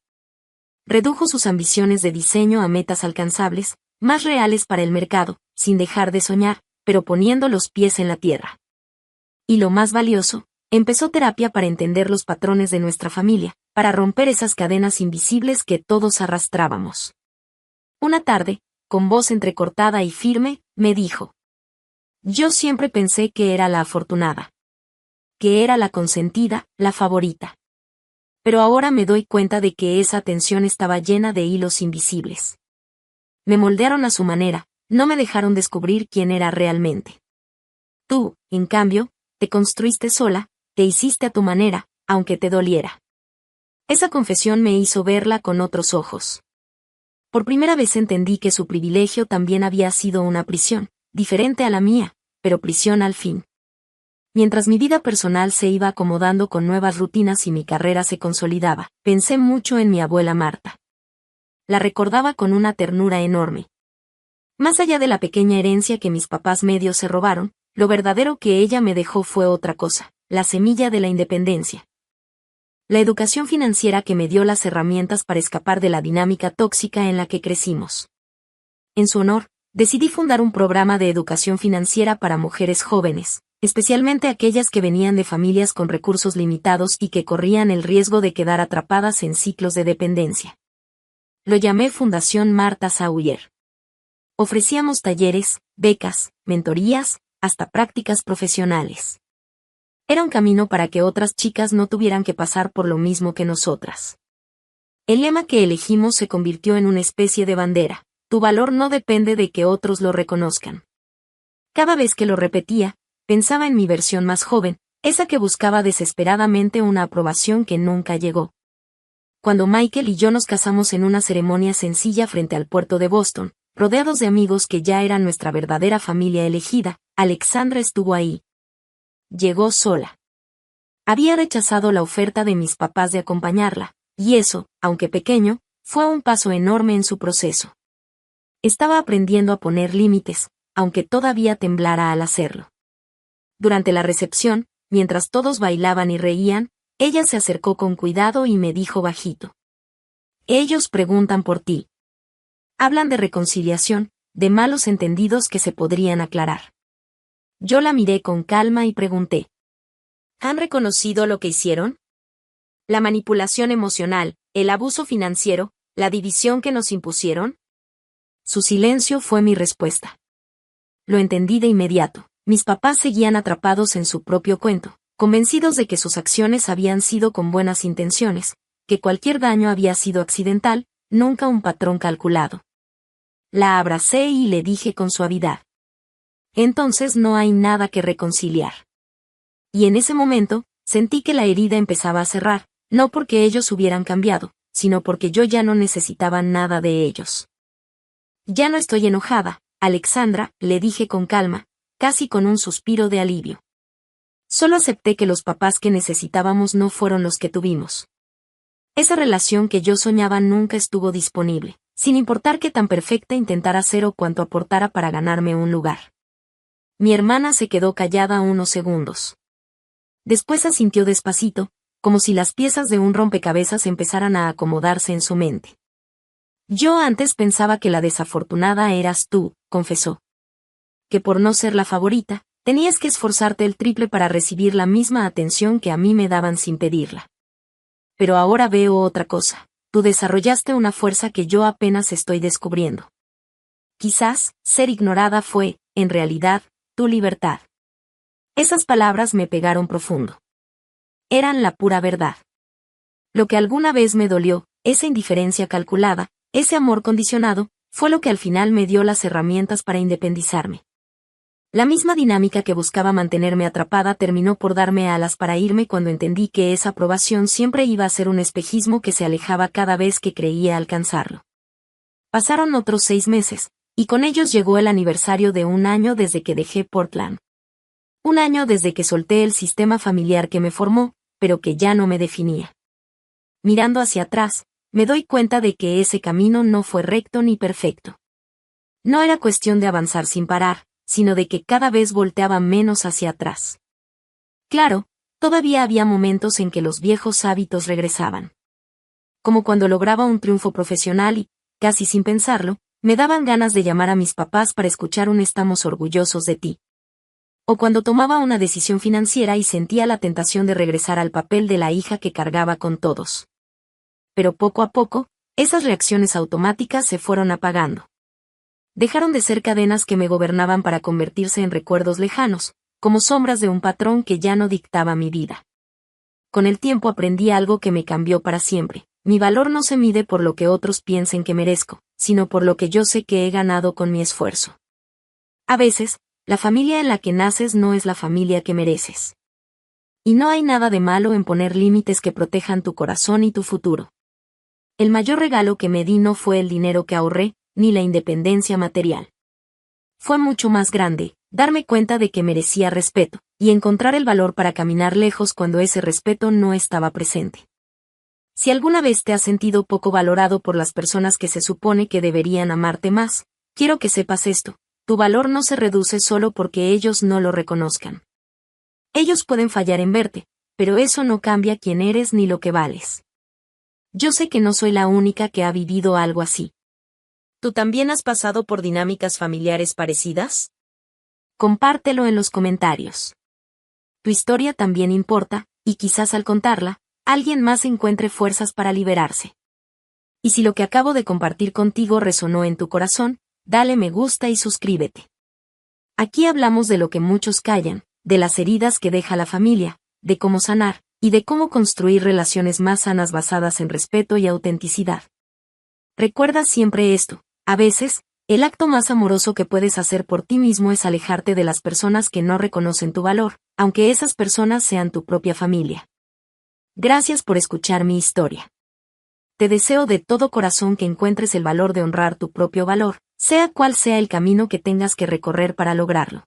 Redujo sus ambiciones de diseño a metas alcanzables, más reales para el mercado, sin dejar de soñar, pero poniendo los pies en la tierra. Y lo más valioso, empezó terapia para entender los patrones de nuestra familia, para romper esas cadenas invisibles que todos arrastrábamos. Una tarde, con voz entrecortada y firme, me dijo: yo siempre pensé que era la afortunada, que era la consentida, la favorita. Pero ahora me doy cuenta de que esa atención estaba llena de hilos invisibles. Me moldearon a su manera, no me dejaron descubrir quién era realmente. Tú, en cambio, te construiste sola, te hiciste a tu manera, aunque te doliera. Esa confesión me hizo verla con otros ojos. Por primera vez entendí que su privilegio también había sido una prisión, diferente a la mía, pero prisión al fin. Mientras mi vida personal se iba acomodando con nuevas rutinas y mi carrera se consolidaba, pensé mucho en mi abuela Marta. La recordaba con una ternura enorme. Más allá de la pequeña herencia que mis papás medios se robaron, lo verdadero que ella me dejó fue otra cosa, la semilla de la independencia. La educación financiera que me dio las herramientas para escapar de la dinámica tóxica en la que crecimos. En su honor, decidí fundar un programa de educación financiera para mujeres jóvenes, especialmente aquellas que venían de familias con recursos limitados y que corrían el riesgo de quedar atrapadas en ciclos de dependencia. Lo llamé Fundación Marta Sawyer. Ofrecíamos talleres, becas, mentorías, hasta prácticas profesionales. Era un camino para que otras chicas no tuvieran que pasar por lo mismo que nosotras. El lema que elegimos se convirtió en una especie de bandera: tu valor no depende de que otros lo reconozcan. Cada vez que lo repetía, pensaba en mi versión más joven, esa que buscaba desesperadamente una aprobación que nunca llegó. Cuando Michael y yo nos casamos en una ceremonia sencilla frente al puerto de Boston, rodeados de amigos que ya eran nuestra verdadera familia elegida, Alexandra estuvo ahí. Llegó sola. Había rechazado la oferta de mis papás de acompañarla, y eso, aunque pequeño, fue un paso enorme en su proceso. Estaba aprendiendo a poner límites, aunque todavía temblara al hacerlo. Durante la recepción, mientras todos bailaban y reían, ella se acercó con cuidado y me dijo bajito: ellos preguntan por ti. Hablan de reconciliación, de malos entendidos que se podrían aclarar. Yo la miré con calma y pregunté: ¿han reconocido lo que hicieron? ¿La manipulación emocional, el abuso financiero, la división que nos impusieron? Su silencio fue mi respuesta. Lo entendí de inmediato. Mis papás seguían atrapados en su propio cuento, convencidos de que sus acciones habían sido con buenas intenciones, que cualquier daño había sido accidental, nunca un patrón calculado. La abracé y le dije con suavidad: entonces no hay nada que reconciliar. Y en ese momento, sentí que la herida empezaba a cerrar, no porque ellos hubieran cambiado, sino porque yo ya no necesitaba nada de ellos. Ya no estoy enojada, Alexandra, le dije con calma, casi con un suspiro de alivio. Solo acepté que los papás que necesitábamos no fueron los que tuvimos. Esa relación que yo soñaba nunca estuvo disponible, sin importar qué tan perfecta intentara ser o cuánto aportara para ganarme un lugar. Mi hermana se quedó callada unos segundos. Después asintió despacito, como si las piezas de un rompecabezas empezaran a acomodarse en su mente. Yo antes pensaba que la desafortunada eras tú, confesó. Que por no ser la favorita, tenías que esforzarte el triple para recibir la misma atención que a mí me daban sin pedirla. Pero ahora veo otra cosa: tú desarrollaste una fuerza que yo apenas estoy descubriendo. Quizás, ser ignorada fue, en realidad, tu libertad. Esas palabras me pegaron profundo. Eran la pura verdad. Lo que alguna vez me dolió, esa indiferencia calculada, ese amor condicionado, fue lo que al final me dio las herramientas para independizarme. La misma dinámica que buscaba mantenerme atrapada terminó por darme alas para irme cuando entendí que esa aprobación siempre iba a ser un espejismo que se alejaba cada vez que creía alcanzarlo. Pasaron otros 6 meses, y con ellos llegó el aniversario de 1 año desde que dejé Portland. 1 año desde que solté el sistema familiar que me formó, pero que ya no me definía. Mirando hacia atrás, me doy cuenta de que ese camino no fue recto ni perfecto. No era cuestión de avanzar sin parar, sino de que cada vez volteaba menos hacia atrás. Claro, todavía había momentos en que los viejos hábitos regresaban. Como cuando lograba un triunfo profesional y, casi sin pensarlo, me daban ganas de llamar a mis papás para escuchar un "estamos orgullosos de ti". O cuando tomaba una decisión financiera y sentía la tentación de regresar al papel de la hija que cargaba con todos. pero poco a poco, esas reacciones automáticas se fueron apagando. Dejaron de ser cadenas que me gobernaban para convertirse en recuerdos lejanos, como sombras de un patrón que ya no dictaba mi vida. Con el tiempo aprendí algo que me cambió para siempre. Mi valor no se mide por lo que otros piensen que merezco, sino por lo que yo sé que he ganado con mi esfuerzo. A veces, la familia en la que naces no es la familia que mereces. Y no hay nada de malo en poner límites que protejan tu corazón y tu futuro. El mayor regalo que me di no fue el dinero que ahorré, ni la independencia material. Fue mucho más grande, darme cuenta de que merecía respeto, y encontrar el valor para caminar lejos cuando ese respeto no estaba presente. Si alguna vez te has sentido poco valorado por las personas que se supone que deberían amarte más, quiero que sepas esto: tu valor no se reduce solo porque ellos no lo reconozcan. Ellos pueden fallar en verte, pero eso no cambia quién eres ni lo que vales. Yo sé que no soy la única que ha vivido algo así. ¿Tú también has pasado por dinámicas familiares parecidas? Compártelo en los comentarios. Tu historia también importa, y quizás al contarla, alguien más encuentre fuerzas para liberarse. Y si lo que acabo de compartir contigo resonó en tu corazón, dale me gusta y suscríbete. Aquí hablamos de lo que muchos callan, de las heridas que deja la familia, de cómo sanar, y de cómo construir relaciones más sanas basadas en respeto y autenticidad. Recuerda siempre esto: a veces, el acto más amoroso que puedes hacer por ti mismo es alejarte de las personas que no reconocen tu valor, aunque esas personas sean tu propia familia. Gracias por escuchar mi historia. Te deseo de todo corazón que encuentres el valor de honrar tu propio valor, sea cual sea el camino que tengas que recorrer para lograrlo.